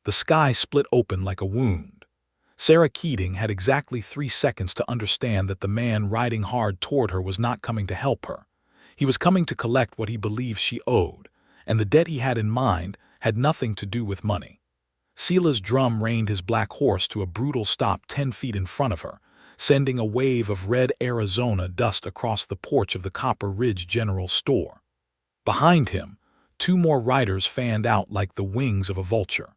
The sky split open like a wound. Sarah Keating had exactly 3 seconds to understand that the man riding hard toward her was not coming to help her. He was coming to collect what he believed she owed, and the debt he had in mind had nothing to do with money. Sela's drum reined his black horse to a brutal stop 10 feet in front of her, sending a wave of red Arizona dust across the porch of the Copper Ridge General Store. Behind him, 2 more riders fanned out like the wings of a vulture.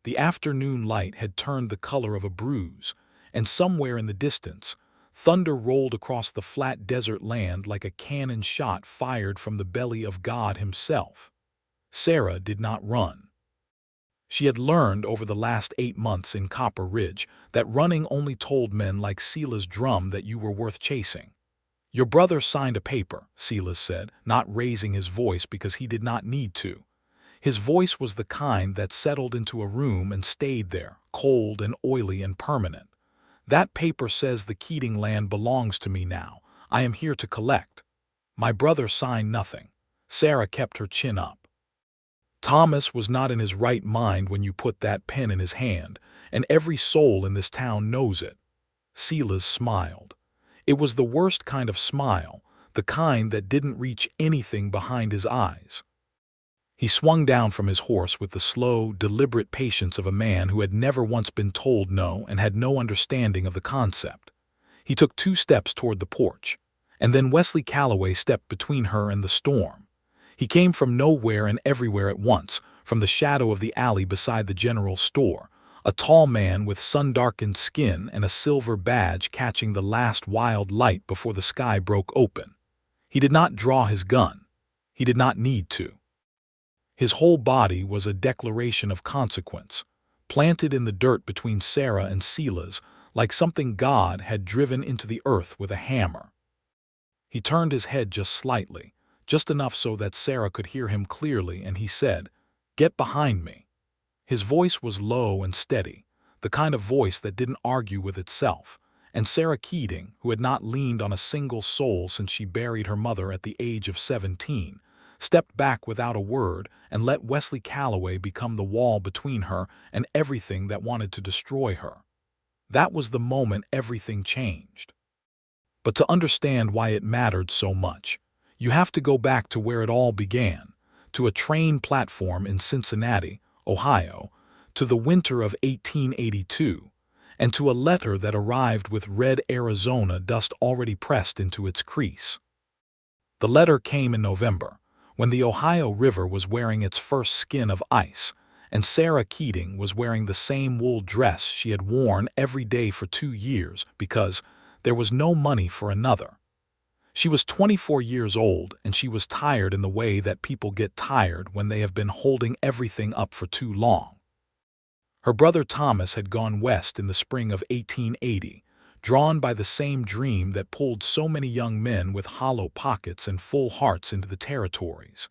The afternoon light had turned the color of a bruise, and somewhere in the distance, thunder rolled across the flat desert land like a cannon shot fired from the belly of God himself. Sarah did not run. She had learned over the last 8 months in Copper Ridge that running only told men like Sela's drum that you were worth chasing. "Your brother signed a paper," Sela said, not raising his voice because he did not need to. His voice was the kind that settled into a room and stayed there, cold and oily and permanent. "That paper says the Keating land belongs to me now. I am here to collect." "My brother signed nothing." Sarah kept her chin up. "Thomas was not in his right mind when you put that pen in his hand, and every soul in this town knows it." Sela smiled. It was the worst kind of smile, the kind that didn't reach anything behind his eyes. He swung down from his horse with the slow, deliberate patience of a man who had never once been told no and had no understanding of the concept. He took 2 steps toward the porch, and then Wesley Calloway stepped between her and the storm. He came from nowhere and everywhere at once, from the shadow of the alley beside the general store, a tall man with sun-darkened skin and a silver badge catching the last wild light before the sky broke open. He did not draw his gun. He did not need to. His whole body was a declaration of consequence, planted in the dirt between Sarah and Sela's, like something God had driven into the earth with a hammer. He turned his head just slightly, just enough so that Sarah could hear him clearly, and he said, "Get behind me." His voice was low and steady, the kind of voice that didn't argue with itself, and Sarah Keating, who had not leaned on a single soul since she buried her mother at the age of 17, stepped back without a word and let Wesley Calloway become the wall between her and everything that wanted to destroy her. That was the moment everything changed. But to understand why it mattered so much, you have to go back to where it all began, to a train platform in Cincinnati, Ohio, to the winter of 1882, and to a letter that arrived with red Arizona dust already pressed into its crease. The letter came in November, when the Ohio River was wearing its first skin of ice, and Sarah Keating was wearing the same wool dress she had worn every day for 2 years because there was no money for another. She was 24 years old, and she was tired in the way that people get tired when they have been holding everything up for too long. Her brother Thomas had gone west in the spring of 1880, drawn by the same dream that pulled so many young men with hollow pockets and full hearts into the territories.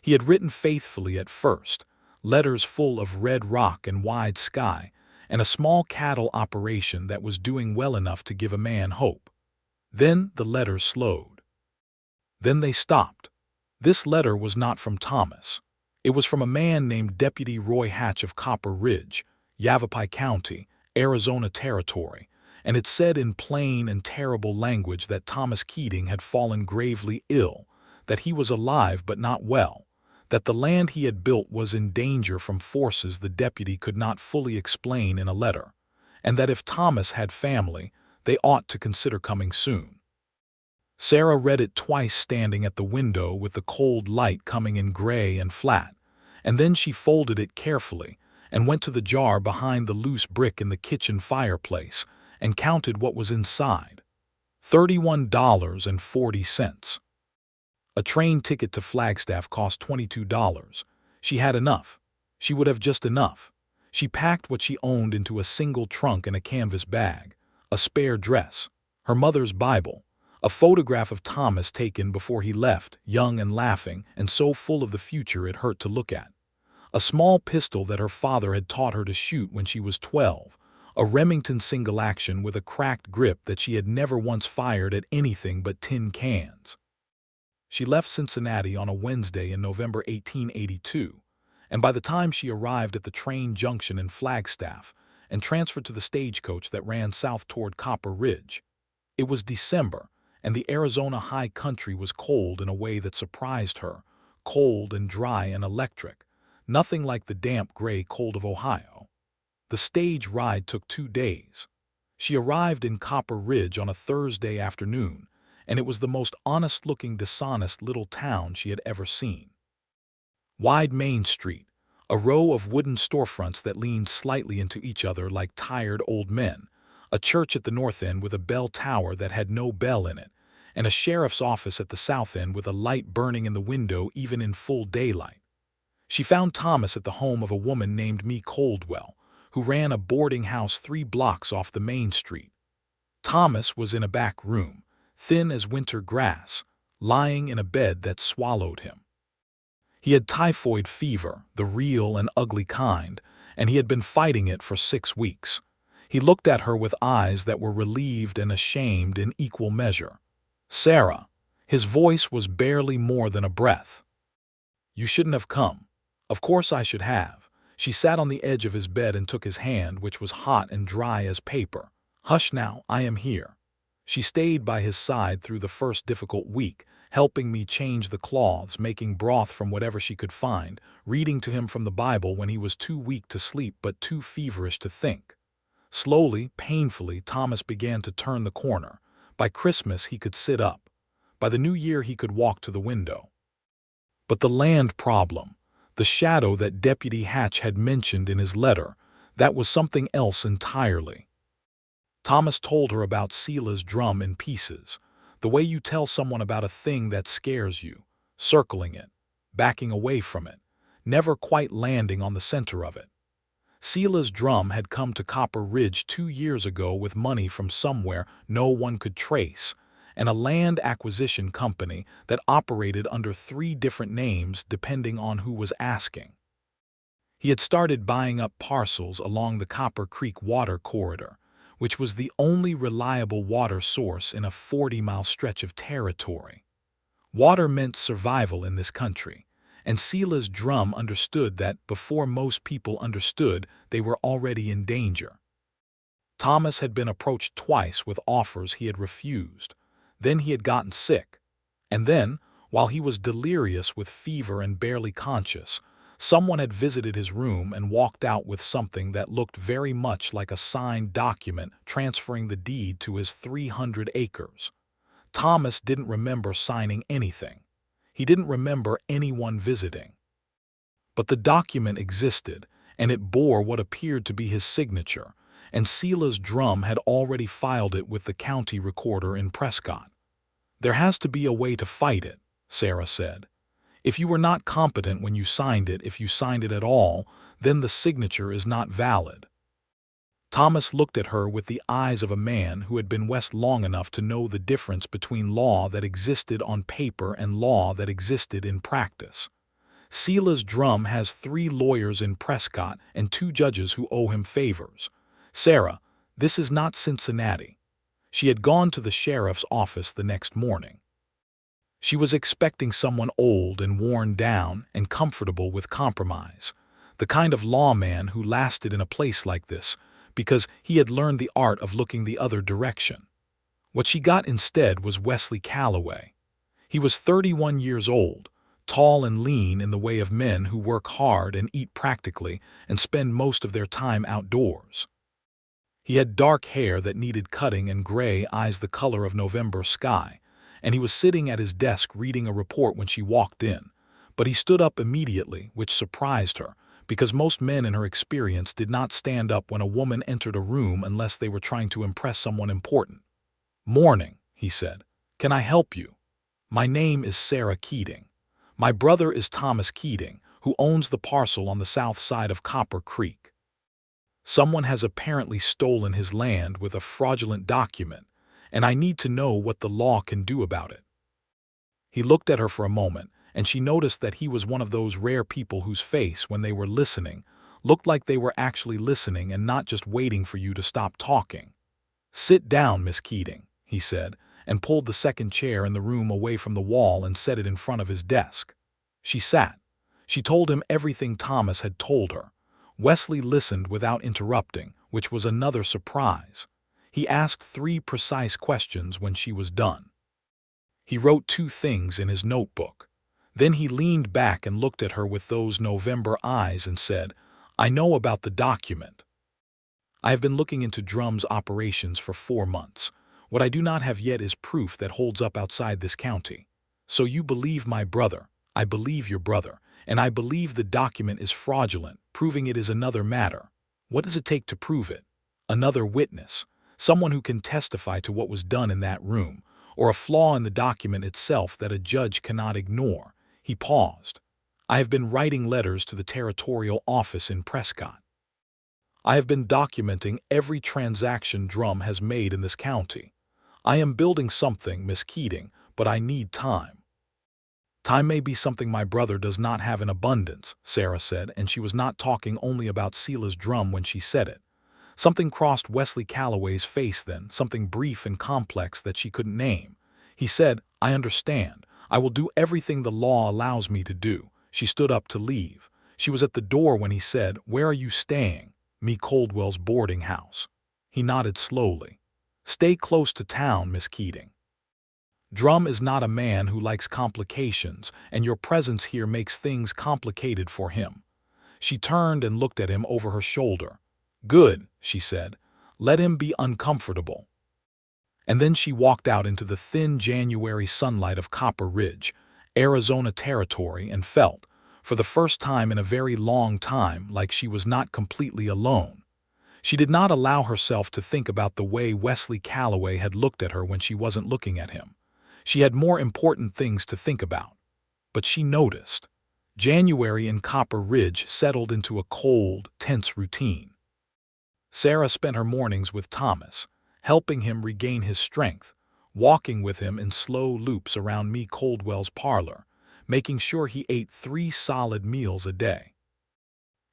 He had written faithfully at first, letters full of red rock and wide sky, and a small cattle operation that was doing well enough to give a man hope. Then the letters slowed. Then they stopped. This letter was not from Thomas. It was from a man named Deputy Roy Hatch of Copper Ridge, Yavapai County, Arizona Territory, and it said in plain and terrible language that Thomas Keating had fallen gravely ill, that he was alive but not well, that the land he had built was in danger from forces the deputy could not fully explain in a letter, and that if Thomas had family, they ought to consider coming soon. Sarah read it twice standing at the window with the cold light coming in gray and flat, and then she folded it carefully and went to the jar behind the loose brick in the kitchen fireplace and counted what was inside. $31.40. A train ticket to Flagstaff cost $22. She had enough. She would have just enough. She packed what she owned into a single trunk and a canvas bag, a spare dress, her mother's Bible, a photograph of Thomas taken before he left, young and laughing and so full of the future it hurt to look at, a small pistol that her father had taught her to shoot when she was 12, a Remington single-action with a cracked grip that she had never once fired at anything but tin cans. She left Cincinnati on a Wednesday in November 1882, and by the time she arrived at the train junction in Flagstaff and transferred to the stagecoach that ran south toward Copper Ridge, it was December, and the Arizona high country was cold in a way that surprised her, cold and dry and electric, nothing like the damp gray cold of Ohio. The stage ride took 2 days. She arrived in Copper Ridge on a Thursday afternoon, and it was the most honest-looking, dishonest little town she had ever seen. Wide Main Street, a row of wooden storefronts that leaned slightly into each other like tired old men, a church at the north end with a bell tower that had no bell in it, and a sheriff's office at the south end with a light burning in the window even in full daylight. She found Thomas at the home of a woman named Mee Coldwell, who ran a boarding house 3 blocks off the main street. Thomas was in a back room, thin as winter grass, lying in a bed that swallowed him. He had typhoid fever, the real and ugly kind, and he had been fighting it for 6 weeks. He looked at her with eyes that were relieved and ashamed in equal measure. "Sarah." His voice was barely more than a breath. "You shouldn't have come." "Of course I should have." She sat on the edge of his bed and took his hand, which was hot and dry as paper. "Hush now, I am here." She stayed by his side through the first difficult week, helping me change the cloths, making broth from whatever she could find, reading to him from the Bible when he was too weak to sleep but too feverish to think. Slowly, painfully, Thomas began to turn the corner. By Christmas he could sit up. By the new year he could walk to the window. But the land problem, the shadow that Deputy Hatch had mentioned in his letter, that was something else entirely. Thomas told her about Sela's drum in pieces, the way you tell someone about a thing that scares you, circling it, backing away from it, never quite landing on the center of it. Sela's drum had come to Copper Ridge 2 years ago with money from somewhere no one could trace, and a land acquisition company that operated under 3 different names depending on who was asking. He had started buying up parcels along the Copper Creek water corridor, which was the only reliable water source in a 40-mile stretch of territory. Water meant survival in this country, and Sela's drum understood that before most people understood, they were already in danger. Thomas had been approached twice with offers he had refused. Then he had gotten sick. And then, while he was delirious with fever and barely conscious, someone had visited his room and walked out with something that looked very much like a signed document transferring the deed to his 300 acres. Thomas didn't remember signing anything. He didn't remember anyone visiting. But the document existed, and it bore what appeared to be his signature, and Sela's drum had already filed it with the county recorder in Prescott. "There has to be a way to fight it," Sarah said. "If you were not competent when you signed it, if you signed it at all, then the signature is not valid." Thomas looked at her with the eyes of a man who had been west long enough to know the difference between law that existed on paper and law that existed in practice. Sela's drum has 3 lawyers in Prescott and 2 judges who owe him favors. "Sarah, this is not Cincinnati." She had gone to the sheriff's office the next morning. She was expecting someone old and worn down and comfortable with compromise, the kind of lawman who lasted in a place like this because he had learned the art of looking the other direction. What she got instead was Wesley Calloway. He was 31 years old, tall and lean in the way of men who work hard and eat practically and spend most of their time outdoors. He had dark hair that needed cutting and gray eyes the color of November sky, and he was sitting at his desk reading a report when she walked in. But he stood up immediately, which surprised her, because most men in her experience did not stand up when a woman entered a room unless they were trying to impress someone important. "Morning," he said. "Can I help you?" "My name is Sarah Keating. My brother is Thomas Keating, who owns the parcel on the south side of Copper Creek. Someone has apparently stolen his land with a fraudulent document, and I need to know what the law can do about it." He looked at her for a moment, and she noticed that he was one of those rare people whose face, when they were listening, looked like they were actually listening and not just waiting for you to stop talking. "Sit down, Miss Keating," he said, and pulled the second chair in the room away from the wall and set it in front of his desk. She sat. She told him everything Thomas had told her. Wesley listened without interrupting, which was another surprise. He asked 3 precise questions when she was done. He wrote 2 things in his notebook. Then he leaned back and looked at her with those November eyes and said, "I know about the document. I have been looking into Drum's operations for 4 months. What I do not have yet is proof that holds up outside this county. So you believe my brother, I believe your brother, and I believe the document is fraudulent. Proving it is another matter. What does it take to prove it? Another witness, someone who can testify to what was done in that room, or a flaw in the document itself that a judge cannot ignore." He paused. "I have been writing letters to the territorial office in Prescott. I have been documenting every transaction Drum has made in this county. I am building something, Miss Keating, but I need time." "Time may be something my brother does not have in abundance," Sarah said, and she was not talking only about Silas Drum when she said it. Something crossed Wesley Calloway's face then, something brief and complex that she couldn't name. He said, "I understand. I will do everything the law allows me to do." She stood up to leave. She was at the door when he said, "Where are you staying?" "Me Coldwell's boarding house." He nodded slowly. "Stay close to town, Miss Keating. Drum is not a man who likes complications, and your presence here makes things complicated for him." She turned and looked at him over her shoulder. "Good," she said. "Let him be uncomfortable." And then she walked out into the thin January sunlight of Copper Ridge, Arizona territory, and felt, for the first time in a very long time, like she was not completely alone. She did not allow herself to think about the way Wesley Calloway had looked at her when she wasn't looking at him. She had more important things to think about. But she noticed. January in Copper Ridge settled into a cold, tense routine. Sarah spent her mornings with Thomas, helping him regain his strength, walking with him in slow loops around Me Coldwell's parlor, making sure he ate 3 solid meals a day.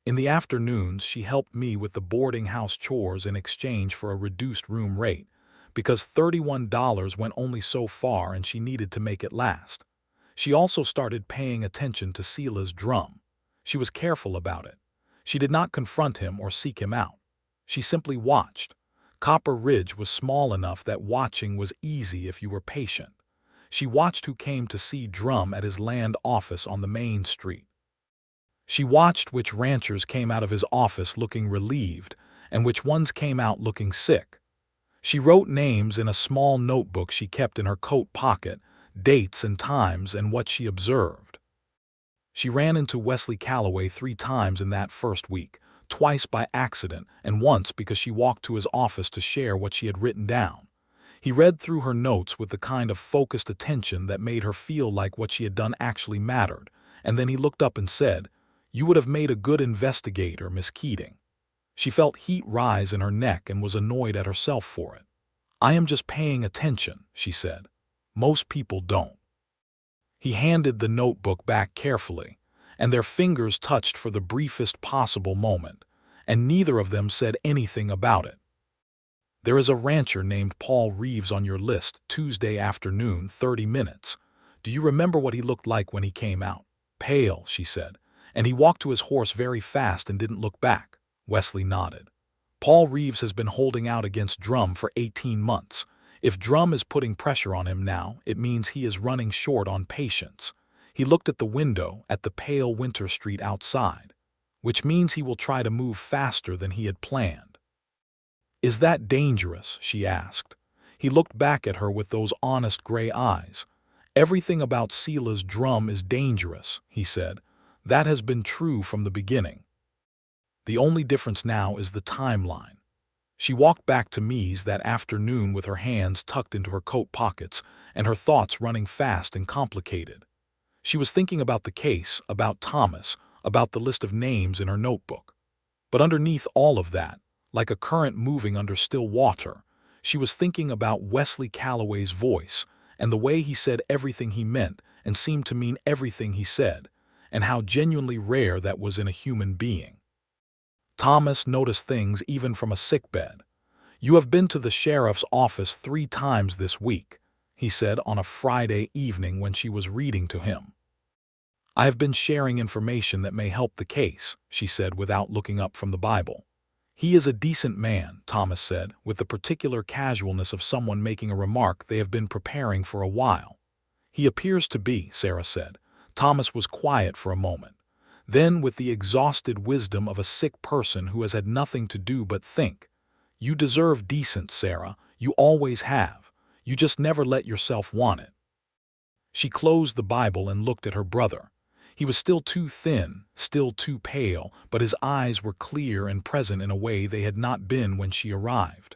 In the afternoons, she helped me with the boarding house chores in exchange for a reduced room rate, because $31 went only so far and she needed to make it last. She also started paying attention to Silas Drum. She was careful about it. She did not confront him or seek him out. She simply watched. Copper Ridge was small enough that watching was easy if you were patient. She watched who came to see Drum at his land office on the main street. She watched which ranchers came out of his office looking relieved and which ones came out looking sick. She wrote names in a small notebook she kept in her coat pocket, dates and times and what she observed. She ran into Wesley Calloway 3 times in that first week, twice by accident and once because she walked to his office to share what she had written down. He read through her notes with the kind of focused attention that made her feel like what she had done actually mattered, and then he looked up and said, "You would have made a good investigator, Miss Keating." She felt heat rise in her neck and was annoyed at herself for it. "I am just paying attention," she said. "Most people don't." He handed the notebook back carefully, and their fingers touched for the briefest possible moment, and neither of them said anything about it. "There is a rancher named Paul Reeves on your list, Tuesday afternoon, 30 minutes. Do you remember what he looked like when he came out?" "Pale," she said, "and he walked to his horse very fast and didn't look back." Wesley nodded. "Paul Reeves has been holding out against Drum for 18 months. If Drum is putting pressure on him now, it means he is running short on patience." He looked at the window at the pale winter street outside, "which means he will try to move faster than he had planned." "Is that dangerous?" she asked. He looked back at her with those honest gray eyes. "Everything about Silas Drum is dangerous," he said. "That has been true from the beginning. The only difference now is the timeline." She walked back to Me's that afternoon with her hands tucked into her coat pockets and her thoughts running fast and complicated. She was thinking about the case, about Thomas, about the list of names in her notebook. But underneath all of that, like a current moving under still water, she was thinking about Wesley Calloway's voice and the way he said everything he meant and seemed to mean everything he said, and how genuinely rare that was in a human being. Thomas noticed things even from a sickbed. "You have been to the sheriff's office 3 times this week," he said on a Friday evening when she was reading to him. "I have been sharing information that may help the case," she said without looking up from the Bible. "He is a decent man," Thomas said, with the particular casualness of someone making a remark they have been preparing for a while. "He appears to be," Sarah said. Thomas was quiet for a moment. Then, with the exhausted wisdom of a sick person who has had nothing to do but think, "You deserve decent, Sarah. You always have. You just never let yourself want it." She closed the Bible and looked at her brother. He was still too thin, still too pale, but his eyes were clear and present in a way they had not been when she arrived.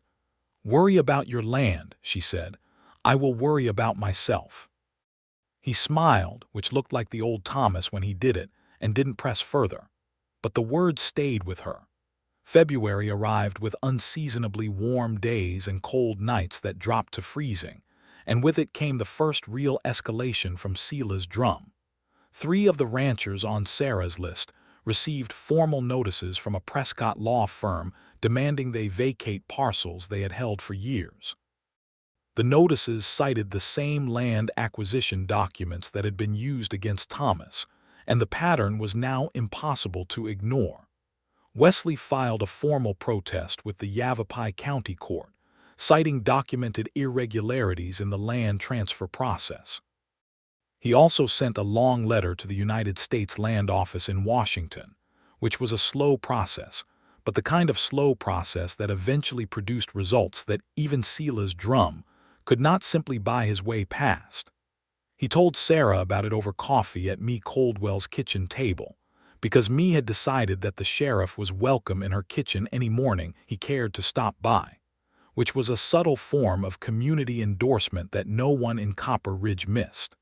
"Worry about your land," she said. "I will worry about myself." He smiled, which looked like the old Thomas when he did it, and didn't press further. But the word stayed with her. February arrived with unseasonably warm days and cold nights that dropped to freezing, and with it came the first real escalation from Sela's drum. 3 of the ranchers on Sarah's list received formal notices from a Prescott law firm demanding they vacate parcels they had held for years. The notices cited the same land acquisition documents that had been used against Thomas, and the pattern was now impossible to ignore. Wesley filed a formal protest with the Yavapai County Court, citing documented irregularities in the land transfer process. He also sent a long letter to the United States Land Office in Washington, which was a slow process, but the kind of slow process that eventually produced results that even Sela's drum could not simply buy his way past. He told Sarah about it over coffee at Me Coldwell's kitchen table, because Me had decided that the sheriff was welcome in her kitchen any morning he cared to stop by, which was a subtle form of community endorsement that no one in Copper Ridge missed.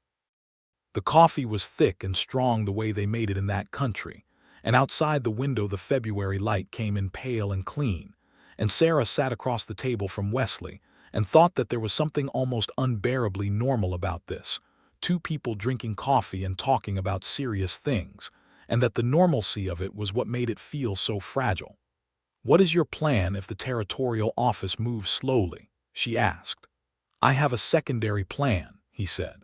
The coffee was thick and strong the way they made it in that country, and outside the window the February light came in pale and clean, and Sarah sat across the table from Wesley and thought that there was something almost unbearably normal about this, 2 people drinking coffee and talking about serious things, and that the normalcy of it was what made it feel so fragile. "What is your plan if the territorial office moves slowly?" she asked. "I have a secondary plan," he said.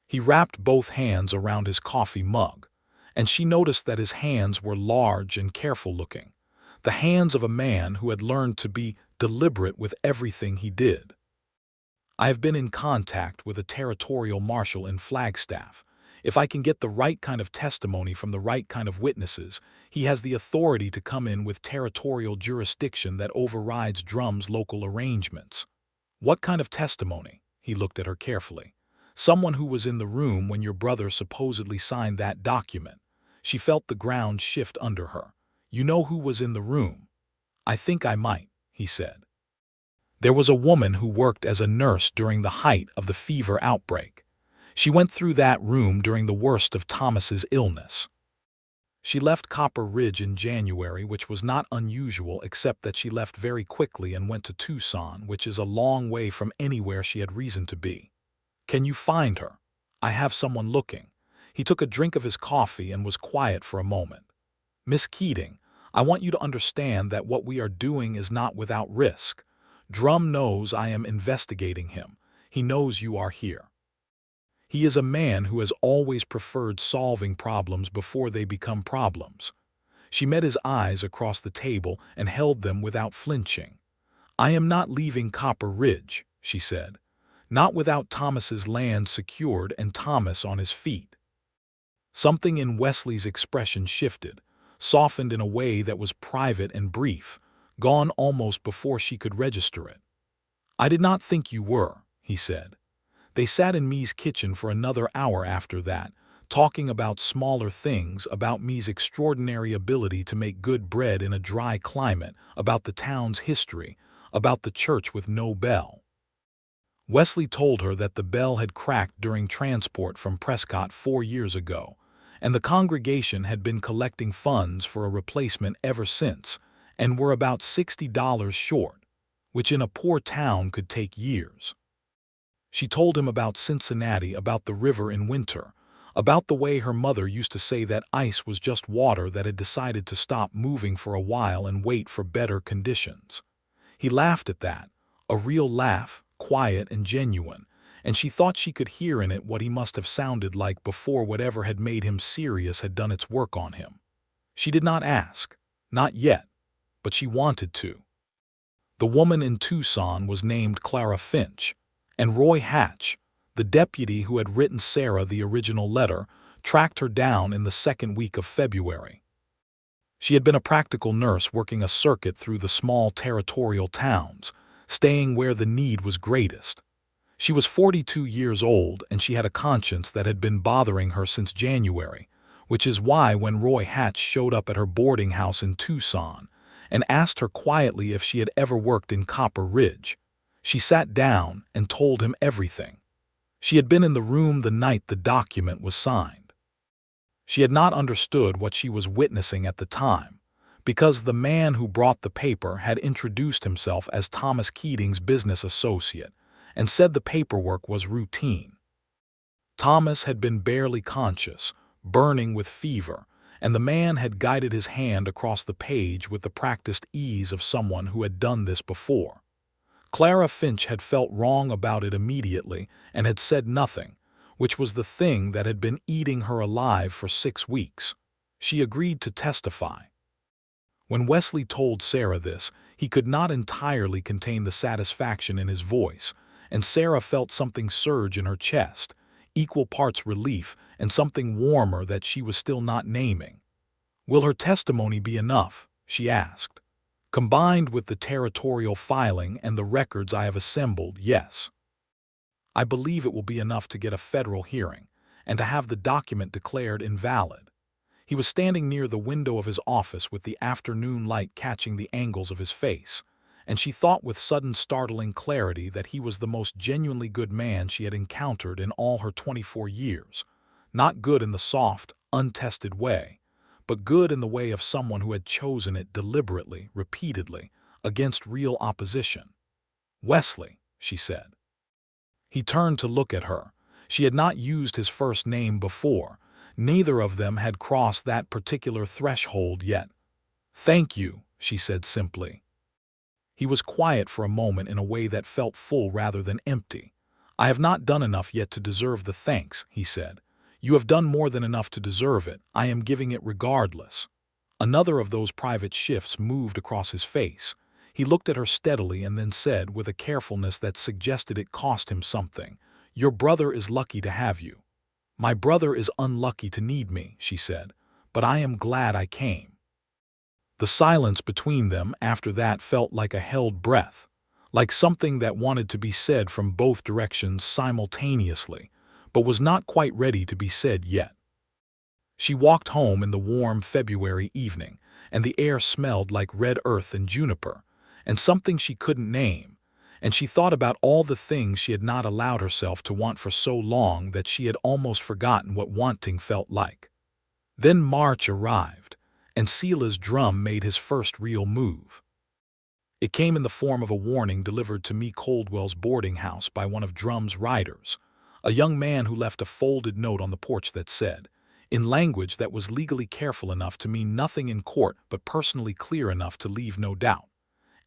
He wrapped both hands around his coffee mug, and she noticed that his hands were large and careful-looking, the hands of a man who had learned to be deliberate with everything he did. "I have been in contact with a territorial marshal in Flagstaff. If I can get the right kind of testimony from the right kind of witnesses, he has the authority to come in with territorial jurisdiction that overrides Drum's local arrangements." "What kind of testimony?" He looked at her carefully. "Someone who was in the room when your brother supposedly signed that document." She felt the ground shift under her. "You know who was in the room?" "I think I might," he said. "There was a woman who worked as a nurse during the height of the fever outbreak. She went through that room during the worst of Thomas's illness. She left Copper Ridge in January, which was not unusual except that she left very quickly and went to Tucson, which is a long way from anywhere she had reason to be. Can you find her? I have someone looking." He took a drink of his coffee and was quiet for a moment. "Miss Keating, I want you to understand that what we are doing is not without risk. Drum knows I am investigating him. He knows you are here. He is a man who has always preferred solving problems before they become problems." She met his eyes across the table and held them without flinching. "I am not leaving Copper Ridge," she said. "Not without Thomas's land secured and Thomas on his feet." Something in Wesley's expression shifted, softened in a way that was private and brief, gone almost before she could register it. "I did not think you were," he said. They sat in Me's kitchen for another hour after that, talking about smaller things, about Me's extraordinary ability to make good bread in a dry climate, about the town's history, about the church with no bell. Wesley told her that the bell had cracked during transport from Prescott 4 years ago, and the congregation had been collecting funds for a replacement ever since, and were about $60 short, which in a poor town could take years. She told him about Cincinnati, about the river in winter, about the way her mother used to say that ice was just water that had decided to stop moving for a while and wait for better conditions. He laughed at that, a real laugh, quiet and genuine, and she thought she could hear in it what he must have sounded like before whatever had made him serious had done its work on him. She did not ask, not yet, but she wanted to. The woman in Tucson was named Clara Finch, and Roy Hatch, the deputy who had written Sarah the original letter, tracked her down in the second week of February. She had been a practical nurse working a circuit through the small territorial towns, staying where the need was greatest. She was 42 years old, and she had a conscience that had been bothering her since January, which is why when Roy Hatch showed up at her boarding house in Tucson and asked her quietly if she had ever worked in Copper Ridge, she sat down and told him everything. She had been in the room the night the document was signed. She had not understood what she was witnessing at the time, because the man who brought the paper had introduced himself as Thomas Keating's business associate and said the paperwork was routine. Thomas had been barely conscious, burning with fever, and the man had guided his hand across the page with the practiced ease of someone who had done this before. Clara Finch had felt wrong about it immediately and had said nothing, which was the thing that had been eating her alive for 6 weeks. She agreed to testify. When Wesley told Sarah this, he could not entirely contain the satisfaction in his voice, and Sarah felt something surge in her chest, equal parts relief and something warmer that she was still not naming. "Will her testimony be enough?" she asked. "Combined with the territorial filing and the records I have assembled, yes. I believe it will be enough to get a federal hearing and to have the document declared invalid." He was standing near the window of his office with the afternoon light catching the angles of his face, and she thought with sudden startling clarity that he was the most genuinely good man she had encountered in all her 24 years. Not good in the soft, untested way, but good in the way of someone who had chosen it deliberately, repeatedly, against real opposition. "Wesley," she said. He turned to look at her. She had not used his first name before. Neither of them had crossed that particular threshold yet. "Thank you," she said simply. He was quiet for a moment in a way that felt full rather than empty. "I have not done enough yet to deserve the thanks," he said. "You have done more than enough to deserve it. I am giving it regardless." Another of those private shifts moved across his face. He looked at her steadily and then said, with a carefulness that suggested it cost him something, "Your brother is lucky to have you." "My brother is unlucky to need me," she said, "but I am glad I came." The silence between them after that felt like a held breath, like something that wanted to be said from both directions simultaneously, but was not quite ready to be said yet. She walked home in the warm February evening, and the air smelled like red earth and juniper, and something she couldn't name, and she thought about all the things she had not allowed herself to want for so long that she had almost forgotten what wanting felt like. Then March arrived, and Sela's drum made his first real move. It came in the form of a warning delivered to me Coldwell's boarding house by one of Drum's riders, a young man who left a folded note on the porch that said, in language that was legally careful enough to mean nothing in court but personally clear enough to leave no doubt,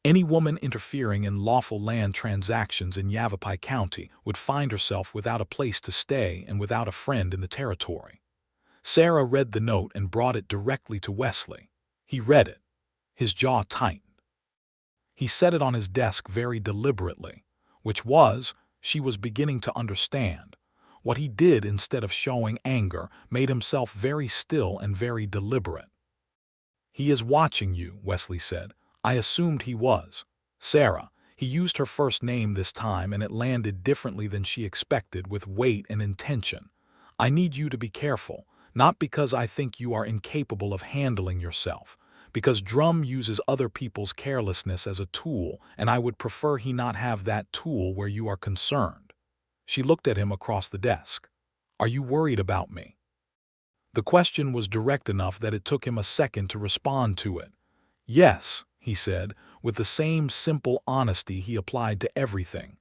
"Any woman interfering in lawful land transactions in Yavapai County would find herself without a place to stay and without a friend in the territory." Sarah read the note and brought it directly to Wesley. He read it. His jaw tightened. He set it on his desk very deliberately, which was, she was beginning to understand. What he did instead of showing anger made himself very still and very deliberate. "He is watching you," Wesley said. "I assumed he was." "Sarah," he used her first name this time and it landed differently than she expected, with weight and intention. "I need you to be careful, not because I think you are incapable of handling yourself, because Drum uses other people's carelessness as a tool, and I would prefer he not have that tool where you are concerned." She looked at him across the desk. "Are you worried about me?" The question was direct enough that it took him a second to respond to it. "Yes," he said, with the same simple honesty he applied to everything.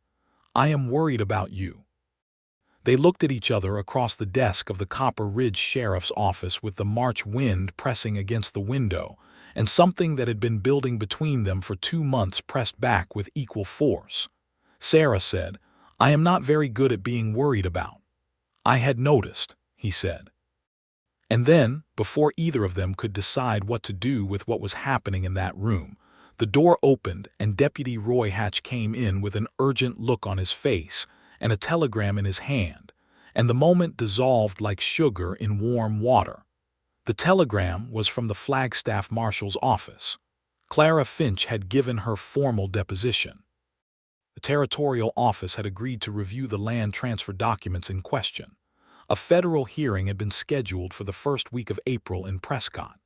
"I am worried about you." They looked at each other across the desk of the Copper Ridge Sheriff's office with the March wind pressing against the window, and something that had been building between them for 2 months pressed back with equal force. Sarah said, I am not very good at being worried about. I had noticed, he said. And then, before either of them could decide what to do with what was happening in that room, the door opened and Deputy Roy Hatch came in with an urgent look on his face and a telegram in his hand, and the moment dissolved like sugar in warm water. The telegram was from the Flagstaff Marshal's office. Clara Finch had given her formal deposition. The territorial office had agreed to review the land transfer documents in question. A federal hearing had been scheduled for the first week of April in Prescott.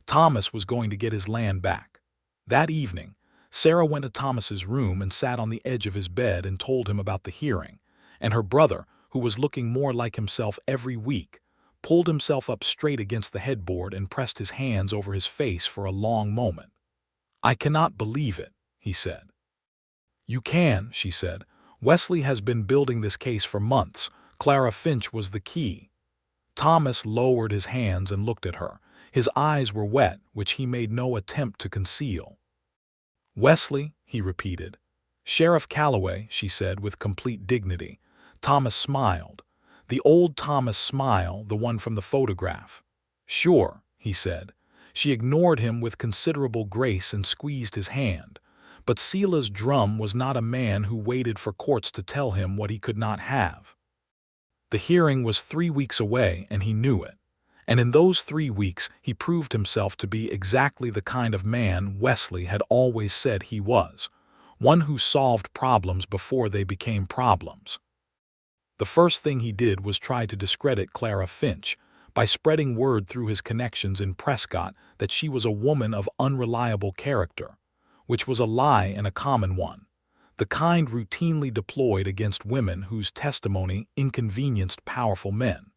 Thomas was going to get his land back. That evening, Sarah went to Thomas's room and sat on the edge of his bed and told him about the hearing, and her brother, who was looking more like himself every week, pulled himself up straight against the headboard and pressed his hands over his face for a long moment. "I cannot believe it," he said. "You can," she said. "Wesley has been building this case for months. Clara Finch was the key." Thomas lowered his hands and looked at her. His eyes were wet, which he made no attempt to conceal. "Wesley," he repeated. "Sheriff Calloway," she said with complete dignity. Thomas smiled. The old Thomas smile, the one from the photograph. "Sure," he said. She ignored him with considerable grace and squeezed his hand. But Silas Drum was not a man who waited for courts to tell him what he could not have. The hearing was 3 weeks away, and he knew it. And in those 3 weeks, he proved himself to be exactly the kind of man Wesley had always said he was, one who solved problems before they became problems. The first thing he did was try to discredit Clara Finch by spreading word through his connections in Prescott that she was a woman of unreliable character, which was a lie and a common one, the kind routinely deployed against women whose testimony inconvenienced powerful men.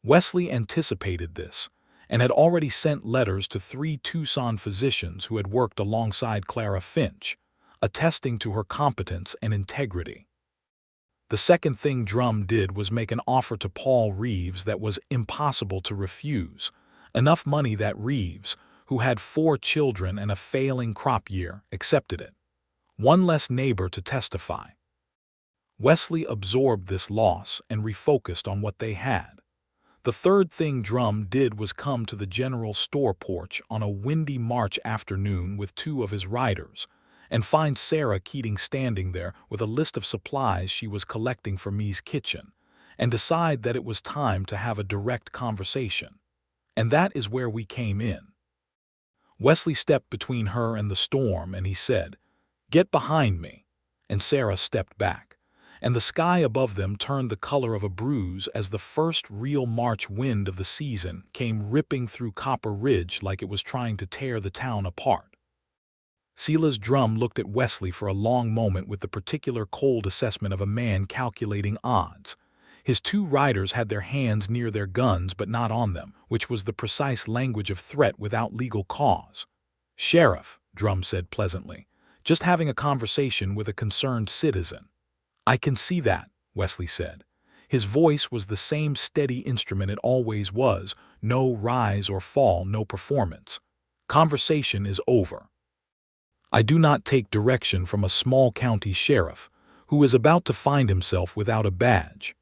Wesley anticipated this and had already sent letters to 3 Tucson physicians who had worked alongside Clara Finch, attesting to her competence and integrity. The second thing Drum did was make an offer to Paul Reeves that was impossible to refuse, enough money that Reeves, who had 4 children and a failing crop year, accepted it. One less neighbor to testify. Wesley absorbed this loss and refocused on what they had. The third thing Drum did was come to the general store porch on a windy March afternoon with 2 of his riders, and find Sarah Keating standing there with a list of supplies she was collecting for Me's kitchen, and decide that it was time to have a direct conversation. And that is where we came in. Wesley stepped between her and the storm, and he said, "Get behind me," and Sarah stepped back, and the sky above them turned the color of a bruise as the first real March wind of the season came ripping through Copper Ridge like it was trying to tear the town apart. Silas Drum looked at Wesley for a long moment with the particular cold assessment of a man calculating odds. His 2 riders had their hands near their guns but not on them, which was the precise language of threat without legal cause. "Sheriff," Drum said pleasantly, "just having a conversation with a concerned citizen." "I can see that," Wesley said. His voice was the same steady instrument it always was, no rise or fall, no performance. "Conversation is over. I do not take direction from a small county sheriff who is about to find himself without a badge."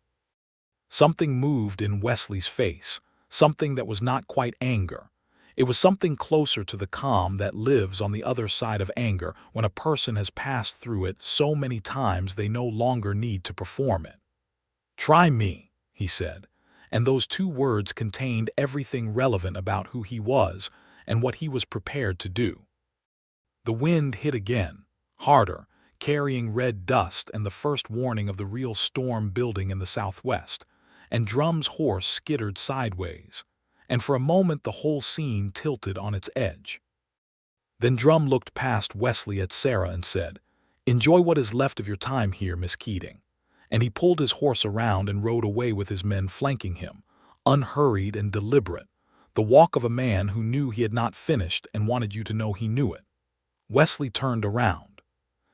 Something moved in Wesley's face, something that was not quite anger. It was something closer to the calm that lives on the other side of anger when a person has passed through it so many times they no longer need to perform it. "Try me," he said, and those 2 words contained everything relevant about who he was and what he was prepared to do. The wind hit again, harder, carrying red dust and the first warning of the real storm building in the southwest, and Drum's horse skittered sideways, and for a moment the whole scene tilted on its edge. Then Drum looked past Wesley at Sarah and said, "Enjoy what is left of your time here, Miss Keating," and he pulled his horse around and rode away with his men flanking him, unhurried and deliberate, the walk of a man who knew he had not finished and wanted you to know he knew it. Wesley turned around.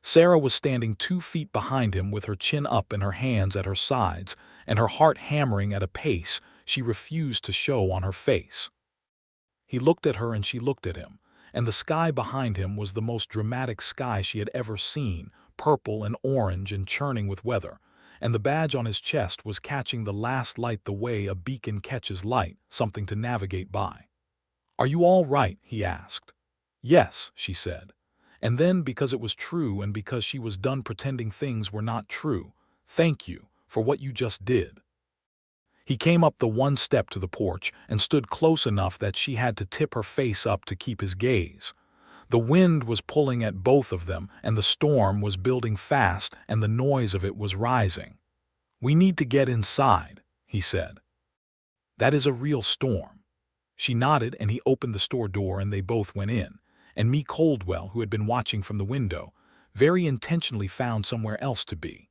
Sarah was standing 2 feet behind him with her chin up and her hands at her sides and her heart hammering at a pace she refused to show on her face. He looked at her and she looked at him, and the sky behind him was the most dramatic sky she had ever seen, purple and orange and churning with weather, and the badge on his chest was catching the last light the way a beacon catches light, something to navigate by. "Are you all right?" he asked. "Yes," she said. And then, because it was true and because she was done pretending things were not true, "Thank you for what you just did." He came up the one step to the porch and stood close enough that she had to tip her face up to keep his gaze. The wind was pulling at both of them, and the storm was building fast, and the noise of it was rising. "We need to get inside," he said. "That is a real storm." She nodded, and he opened the store door and they both went in, and me Coldwell, who had been watching from the window, very intentionally found somewhere else to be.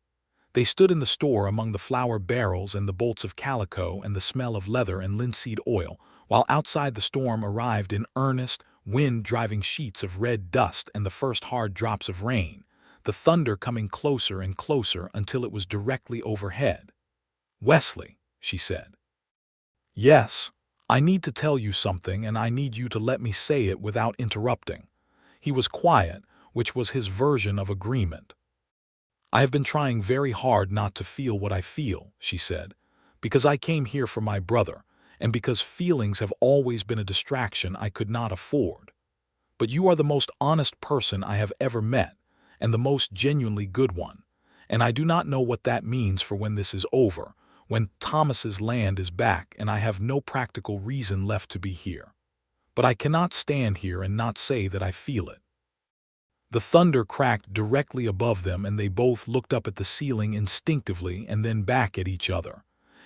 They stood in the store among the flour barrels and the bolts of calico and the smell of leather and linseed oil, while outside the storm arrived in earnest, wind-driving sheets of red dust and the first hard drops of rain, the thunder coming closer and closer until it was directly overhead. "Wesley," she said. "Yes, I need to tell you something, and I need you to let me say it without interrupting." He was quiet, which was his version of agreement. "I have been trying very hard not to feel what I feel," she said, "because I came here for my brother, and because feelings have always been a distraction I could not afford. But you are the most honest person I have ever met, and the most genuinely good one, and I do not know what that means for when this is over, when Thomas's land is back and I have no practical reason left to be here. But I cannot stand here and not say that I feel it." The thunder cracked directly above them, and they both looked up at the ceiling instinctively and then back at each other.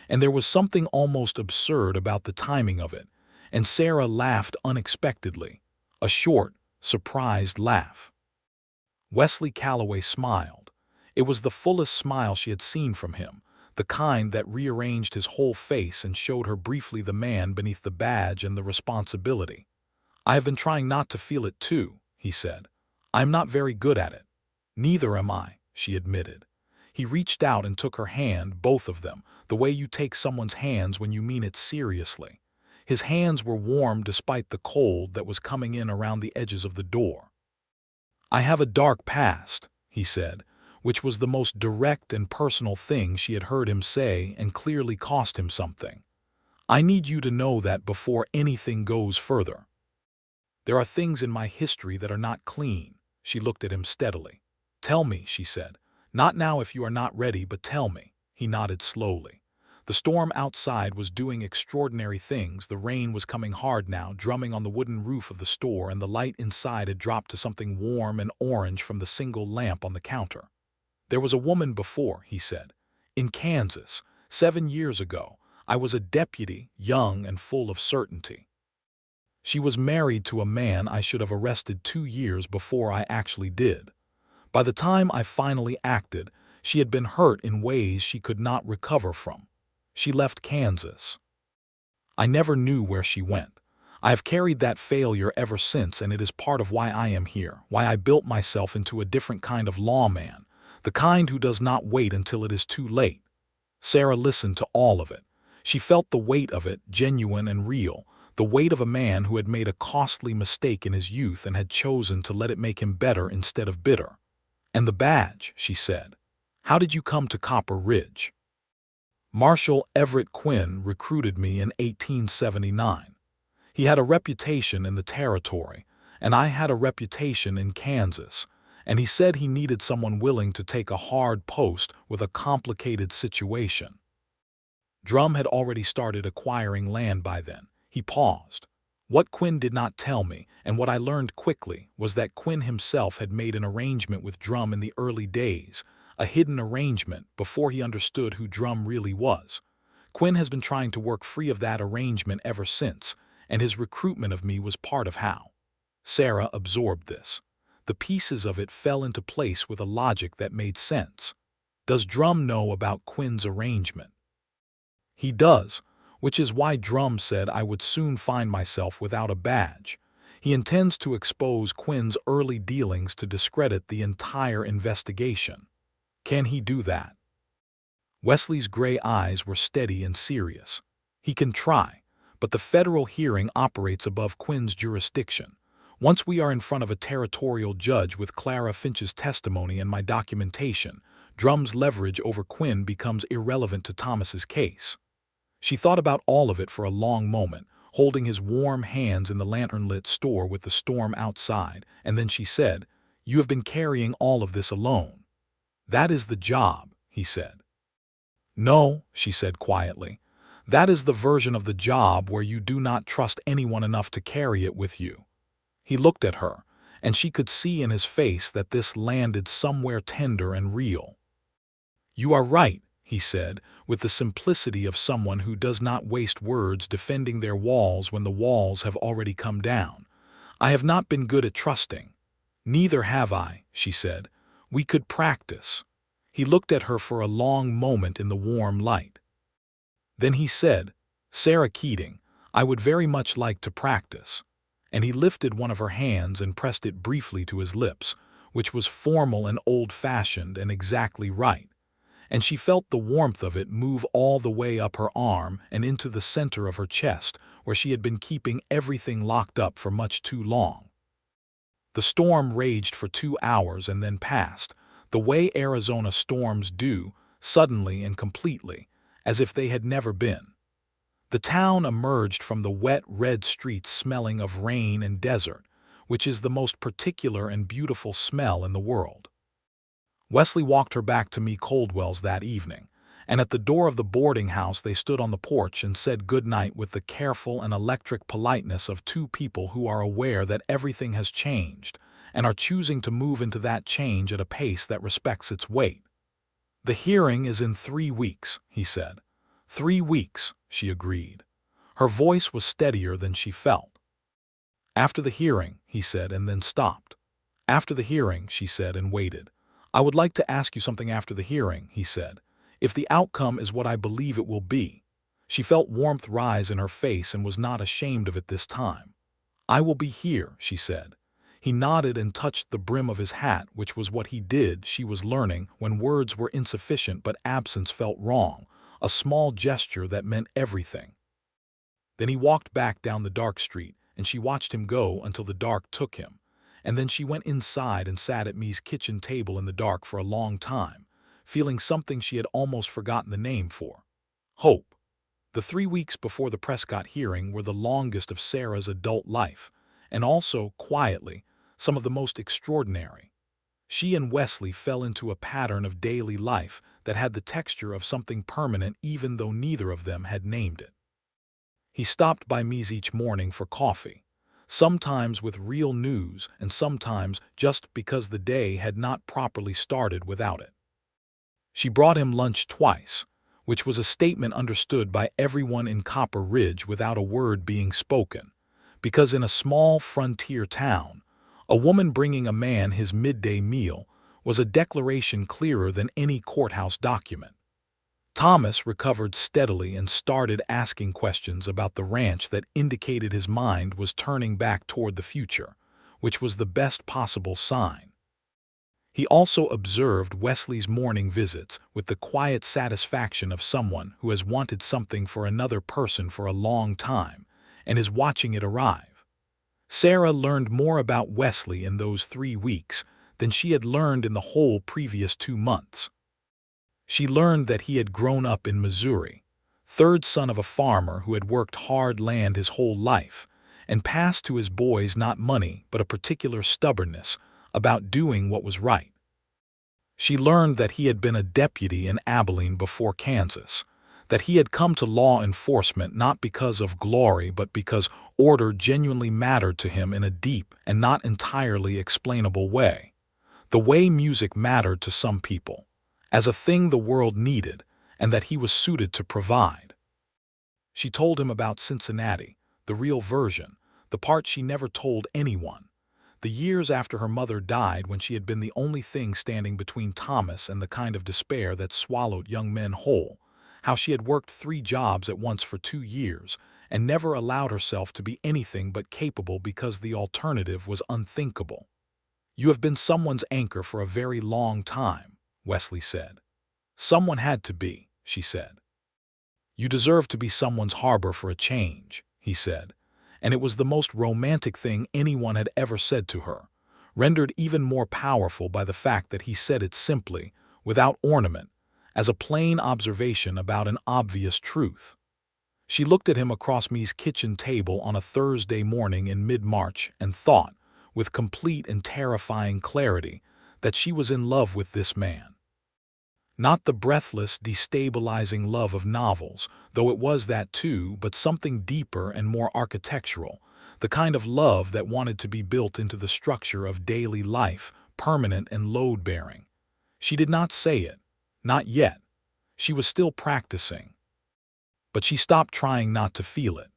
And there was something almost absurd about the timing of it, and Sarah laughed unexpectedly, a short, surprised laugh. Wesley Calloway smiled. It was the fullest smile she had seen from him, the kind that rearranged his whole face and showed her briefly the man beneath the badge and the responsibility. "I have been trying not to feel it too," he said. "I am not very good at it." "Neither am I," she admitted. He reached out and took her hand, both of them, the way you take someone's hands when you mean it seriously. His hands were warm despite the cold that was coming in around the edges of the door. "I have a dark past," he said, which was the most direct and personal thing she had heard him say and clearly cost him something. "I need you to know that before anything goes further. There are things in my history that are not clean." She looked at him steadily. "Tell me," she said. "Not now if you are not ready, but tell me." He nodded slowly. The storm outside was doing extraordinary things. The rain was coming hard now, drumming on the wooden roof of the store, and the light inside had dropped to something warm and orange from the single lamp on the counter. "There was a woman before," he said. "In Kansas, 7 years ago. I was a deputy, young and full of certainty. She was married to a man I should have arrested 2 years before I actually did. By the time I finally acted, she had been hurt in ways she could not recover from. She left Kansas. I never knew where she went. I have carried that failure ever since, and it is part of why I am here, why I built myself into a different kind of lawman, the kind who does not wait until it is too late." Sarah listened to all of it. She felt the weight of it, genuine and real, the weight of a man who had made a costly mistake in his youth and had chosen to let it make him better instead of bitter. "And the badge," she said. "How did you come to Copper Ridge?" "Marshal Everett Quinn recruited me in 1879. He had a reputation in the territory, and I had a reputation in Kansas, and he said he needed someone willing to take a hard post with a complicated situation." Drum had already started acquiring land by then. He paused. "What Quinn did not tell me, and what I learned quickly, was that Quinn himself had made an arrangement with Drum in the early days, a hidden arrangement before he understood who Drum really was. Quinn has been trying to work free of that arrangement ever since, and his recruitment of me was part of how." Sarah absorbed this. The pieces of it fell into place with a logic that made sense. "Does Drum know about Quinn's arrangement?" "He does, which is why Drum said I would soon find myself without a badge. He intends to expose Quinn's early dealings to discredit the entire investigation." "Can he do that?" Wesley's gray eyes were steady and serious. "He can try, but the federal hearing operates above Quinn's jurisdiction. Once we are in front of a territorial judge with Clara Finch's testimony and my documentation, Drum's leverage over Quinn becomes irrelevant to Thomas's case. She thought about all of it for a long moment, holding his warm hands in the lantern-lit store with the storm outside, and then she said, "You have been carrying all of this alone." "That is the job," he said. "No," she said quietly. "That is the version of the job where you do not trust anyone enough to carry it with you." He looked at her, and she could see in his face that this landed somewhere tender and real. "You are right," he said, with the simplicity of someone who does not waste words defending their walls when the walls have already come down. "I have not been good at trusting." "Neither have I," she said. "We could practice." He looked at her for a long moment in the warm light. Then he said, "Sarah Keating, I would very much like to practice." And he lifted one of her hands and pressed it briefly to his lips, which was formal and old-fashioned and exactly right. And she felt the warmth of it move all the way up her arm and into the center of her chest, where she had been keeping everything locked up for much too long. The storm raged for 2 hours and then passed, the way Arizona storms do, suddenly and completely, as if they had never been. The town emerged from the wet, red streets smelling of rain and desert, which is the most particular and beautiful smell in the world. Wesley walked her back to Me Coldwell's that evening, and at the door of the boarding house they stood on the porch and said good night with the careful and electric politeness of two people who are aware that everything has changed and are choosing to move into that change at a pace that respects its weight. "The hearing is in 3 weeks," he said. 3 weeks, she agreed. Her voice was steadier than she felt. "After the hearing," he said, and then stopped. "After the hearing," she said, and waited. "I would like to ask you something after the hearing," he said. "If the outcome is what I believe it will be." She felt warmth rise in her face and was not ashamed of it this time. "I will be here," she said. He nodded and touched the brim of his hat, which was what he did, she was learning, when words were insufficient but absence felt wrong, a small gesture that meant everything. Then he walked back down the dark street, and she watched him go until the dark took him. And then she went inside and sat at Me's kitchen table in the dark for a long time, feeling something she had almost forgotten the name for: hope. The 3 weeks before the Prescott hearing were the longest of Sarah's adult life, and also, quietly, some of the most extraordinary. She and Wesley fell into a pattern of daily life that had the texture of something permanent even though neither of them had named it. He stopped by Me's each morning for coffee, sometimes with real news and sometimes just because the day had not properly started without it. She brought him lunch twice, which was a statement understood by everyone in Copper Ridge without a word being spoken, because in a small frontier town, a woman bringing a man his midday meal was a declaration clearer than any courthouse document. Thomas recovered steadily and started asking questions about the ranch that indicated his mind was turning back toward the future, which was the best possible sign. He also observed Wesley's morning visits with the quiet satisfaction of someone who has wanted something for another person for a long time and is watching it arrive. Sarah learned more about Wesley in those 3 weeks than she had learned in the whole previous 2 months. She learned that he had grown up in Missouri, third son of a farmer who had worked hard land his whole life, and passed to his boys not money but a particular stubbornness about doing what was right. She learned that he had been a deputy in Abilene before Kansas, that he had come to law enforcement not because of glory but because order genuinely mattered to him in a deep and not entirely explainable way, the way music mattered to some people, as a thing the world needed, and that he was suited to provide. She told him about Cincinnati, the real version, the part she never told anyone, the years after her mother died when she had been the only thing standing between Thomas and the kind of despair that swallowed young men whole, how she had worked 3 jobs at once for 2 years and never allowed herself to be anything but capable because the alternative was unthinkable. "You have been someone's anchor for a very long time," Wesley said. "Someone had to be," she said. "You deserve to be someone's harbor for a change," he said, and it was the most romantic thing anyone had ever said to her, rendered even more powerful by the fact that he said it simply, without ornament, as a plain observation about an obvious truth. She looked at him across Me's kitchen table on a Thursday morning in mid-March and thought, with complete and terrifying clarity, that she was in love with this man. Not the breathless, destabilizing love of novels, though it was that too, but something deeper and more architectural, the kind of love that wanted to be built into the structure of daily life, permanent and load-bearing. She did not say it. Not yet. She was still practicing. But she stopped trying not to feel it.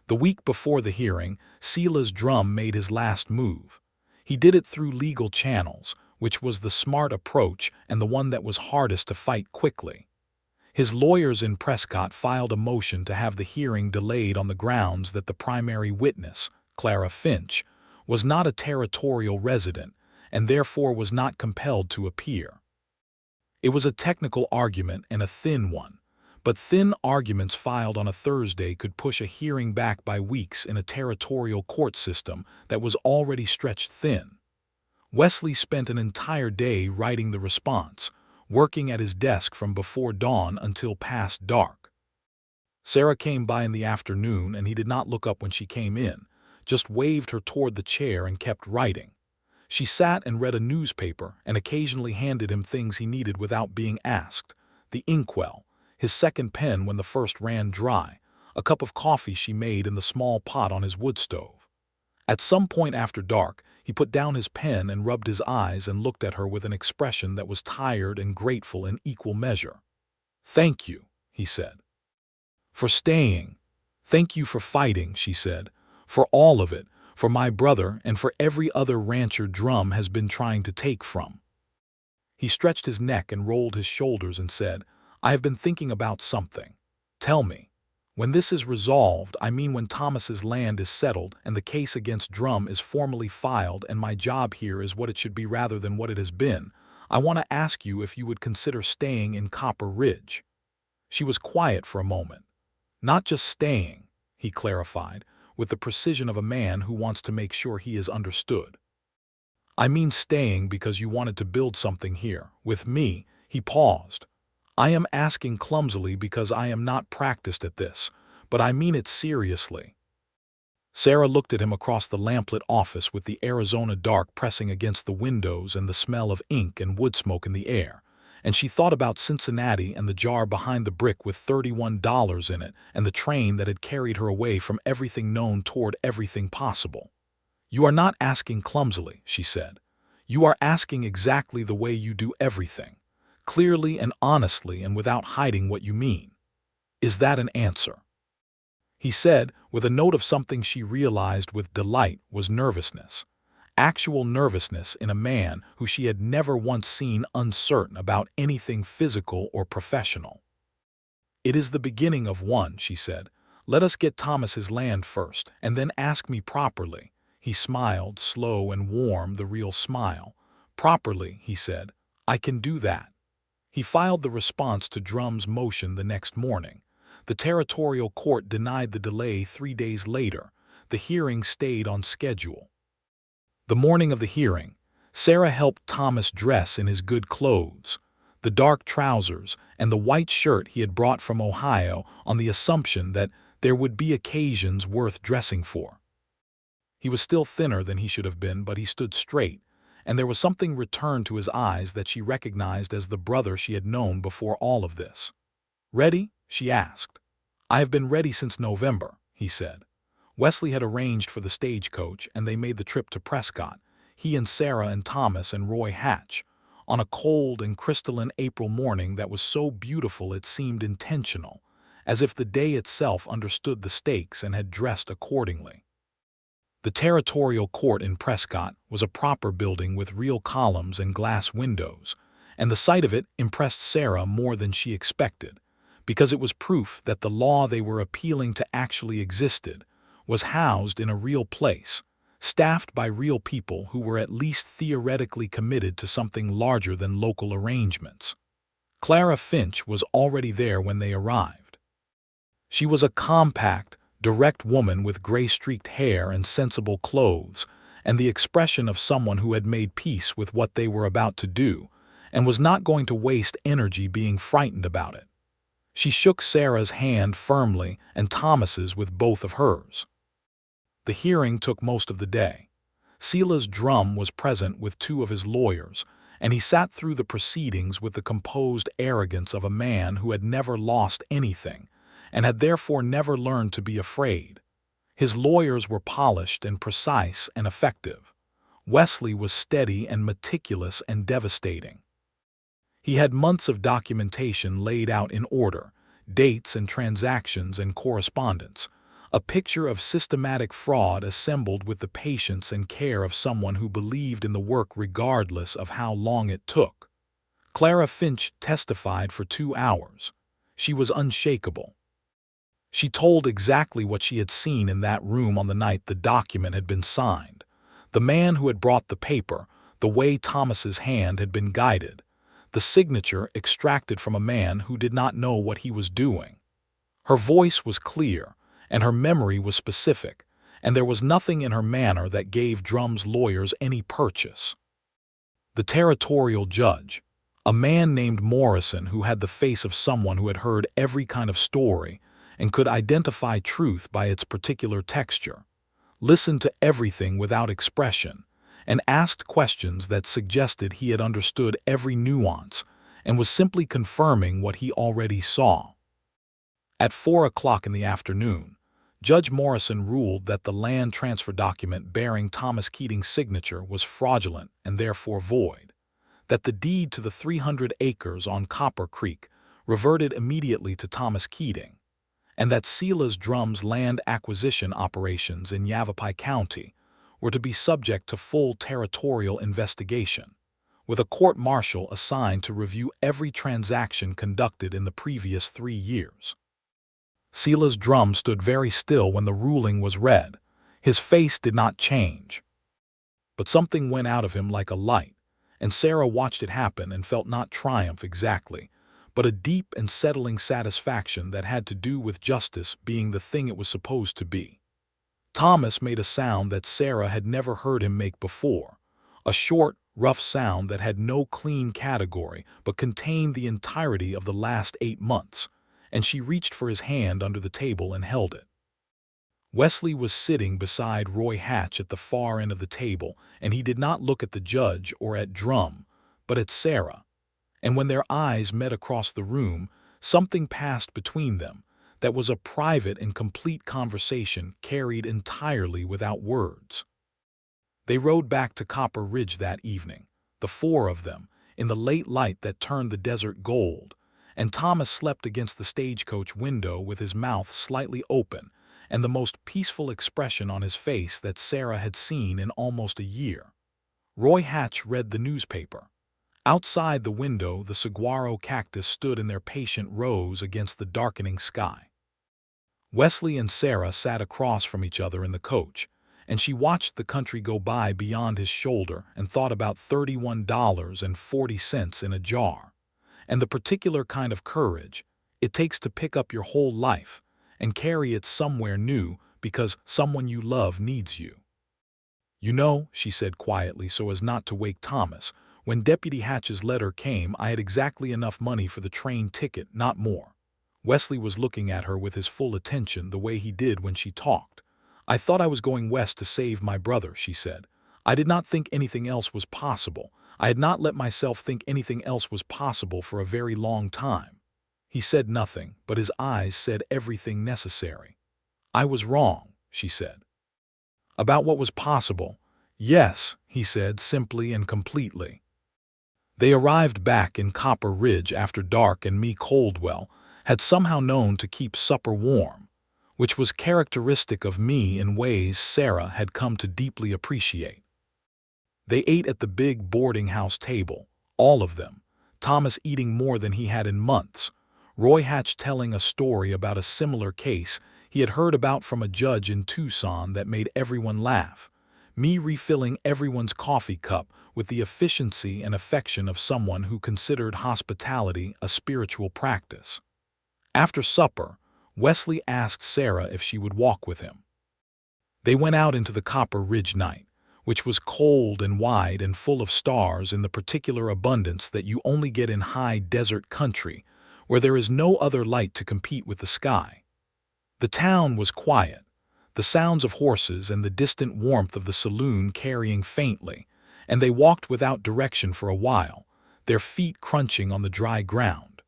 The week before the hearing, Sela's drum made his last move. He did it through legal channels, which was the smart approach and the one that was hardest to fight quickly. His lawyers in Prescott filed a motion to have the hearing delayed on the grounds that the primary witness, Clara Finch, was not a territorial resident and therefore was not compelled to appear. It was a technical argument and a thin one, but thin arguments filed on a Thursday could push a hearing back by weeks in a territorial court system that was already stretched thin. Wesley spent an entire day writing the response, working at his desk from before dawn until past dark. Sarah came by in the afternoon and he did not look up when she came in, just waved her toward the chair and kept writing. She sat and read a newspaper and occasionally handed him things he needed without being asked: the inkwell, his second pen when the first ran dry, a cup of coffee she made in the small pot on his wood stove. At some point after dark, he put down his pen and rubbed his eyes and looked at her with an expression that was tired and grateful in equal measure. "Thank you," he said. "For staying. Thank you for fighting," she said. "For all of it, for my brother and for every other rancher Drum has been trying to take from." He stretched his neck and rolled his shoulders and said, "I have been thinking about something. Tell me. When this is resolved, I mean when Thomas's land is settled and the case against Drum is formally filed and my job here is what it should be rather than what it has been, I want to ask you if you would consider staying in Copper Ridge." She was quiet for a moment. "Not just staying," he clarified, with the precision of a man who wants to make sure he is understood. "I mean staying because you wanted to build something here, with me." He paused. "I am asking clumsily because I am not practiced at this, but I mean it seriously." Sarah looked at him across the lamplit office with the Arizona dark pressing against the windows and the smell of ink and wood smoke in the air, and she thought about Cincinnati and the jar behind the brick with $31 in it and the train that had carried her away from everything known toward everything possible. "You are not asking clumsily," she said. "You are asking exactly the way you do everything. Clearly and honestly and without hiding what you mean. Is that an answer?" He said, with a note of something she realized with delight was nervousness. Actual nervousness in a man who she had never once seen uncertain about anything physical or professional. "It is the beginning of one," she said. "Let us get Thomas his land first, and then ask me properly." He smiled, slow and warm, the real smile. "Properly," he said. "I can do that." He filed the response to Drum's motion the next morning. The territorial court denied the delay 3 days later. The hearing stayed on schedule. The morning of the hearing, Sarah helped Thomas dress in his good clothes, the dark trousers and the white shirt he had brought from Ohio, on the assumption that there would be occasions worth dressing for. He was still thinner than he should have been, but he stood straight, and there was something returned to his eyes that she recognized as the brother she had known before all of this. "Ready?" she asked. "I have been ready since November," he said. Wesley had arranged for the stagecoach, and they made the trip to Prescott, he and Sarah and Thomas and Roy Hatch, on a cold and crystalline April morning that was so beautiful it seemed intentional, as if the day itself understood the stakes and had dressed accordingly. The territorial court in Prescott was a proper building with real columns and glass windows, and the sight of it impressed Sarah more than she expected, because it was proof that the law they were appealing to actually existed, was housed in a real place, staffed by real people who were at least theoretically committed to something larger than local arrangements. Clara Finch was already there when they arrived. She was a compact, direct woman with gray-streaked hair and sensible clothes, and the expression of someone who had made peace with what they were about to do, and was not going to waste energy being frightened about it. She shook Sarah's hand firmly and Thomas's with both of hers. The hearing took most of the day. Silas Drum was present with two of his lawyers, and he sat through the proceedings with the composed arrogance of a man who had never lost anything, and had therefore never learned to be afraid. His lawyers were polished and precise and effective. Wesley was steady and meticulous and devastating. He had months of documentation laid out in order, dates and transactions and correspondence, a picture of systematic fraud assembled with the patience and care of someone who believed in the work regardless of how long it took. Clara Finch testified for 2 hours. She was unshakable. She told exactly what she had seen in that room on the night the document had been signed, the man who had brought the paper, the way Thomas's hand had been guided, the signature extracted from a man who did not know what he was doing. Her voice was clear, and her memory was specific, and there was nothing in her manner that gave Drum's lawyers any purchase. The territorial judge, a man named Morrison who had the face of someone who had heard every kind of story and could identify truth by its particular texture, listened to everything without expression, and asked questions that suggested he had understood every nuance and was simply confirming what he already saw. At 4 o'clock in the afternoon, Judge Morrison ruled that the land transfer document bearing Thomas Keating's signature was fraudulent and therefore void, that the deed to the 300 acres on Copper Creek reverted immediately to Thomas Keating, and that Silas Drum's land acquisition operations in Yavapai County were to be subject to full territorial investigation, with a court-martial assigned to review every transaction conducted in the previous 3 years. Silas Drum stood very still when the ruling was read. His face did not change. But something went out of him like a light, and Sarah watched it happen and felt not triumph exactly, but a deep and settling satisfaction that had to do with justice being the thing it was supposed to be. Thomas made a sound that Sarah had never heard him make before, a short, rough sound that had no clean category but contained the entirety of the last 8 months, and she reached for his hand under the table and held it. Wesley was sitting beside Roy Hatch at the far end of the table, and he did not look at the judge or at Drum, but at Sarah. And when their eyes met across the room, something passed between them that was a private and complete conversation carried entirely without words. They rode back to Copper Ridge that evening, the 4 of them, in the late light that turned the desert gold, and Thomas slept against the stagecoach window with his mouth slightly open and the most peaceful expression on his face that Sarah had seen in almost a year. Roy Hatch read the newspaper. Outside the window, the saguaro cactus stood in their patient rows against the darkening sky. Wesley and Sarah sat across from each other in the coach, and she watched the country go by beyond his shoulder and thought about $31.40 in a jar, and the particular kind of courage it takes to pick up your whole life and carry it somewhere new because someone you love needs you. "You know," she said quietly so as not to wake Thomas, "when Deputy Hatch's letter came, I had exactly enough money for the train ticket, not more." Wesley was looking at her with his full attention the way he did when she talked. "I thought I was going west to save my brother," she said. "I did not think anything else was possible. I had not let myself think anything else was possible for a very long time." He said nothing, but his eyes said everything necessary. "I was wrong," she said. "About what was possible?" "Yes," he said simply and completely. They arrived back in Copper Ridge after dark, and me Coldwell had somehow known to keep supper warm, which was characteristic of me in ways Sarah had come to deeply appreciate. They ate at the big boarding house table, all of them, Thomas eating more than he had in months, Roy Hatch telling a story about a similar case he had heard about from a judge in Tucson that made everyone laugh, me refilling everyone's coffee cup with the efficiency and affection of someone who considered hospitality a spiritual practice. After supper, Wesley asked Sarah if she would walk with him. They went out into the Copper Ridge night, which was cold and wide and full of stars in the particular abundance that you only get in high desert country, where there is no other light to compete with the sky. The town was quiet, the sounds of horses and the distant warmth of the saloon carrying faintly, and they walked without direction for a while, their feet crunching on the dry ground.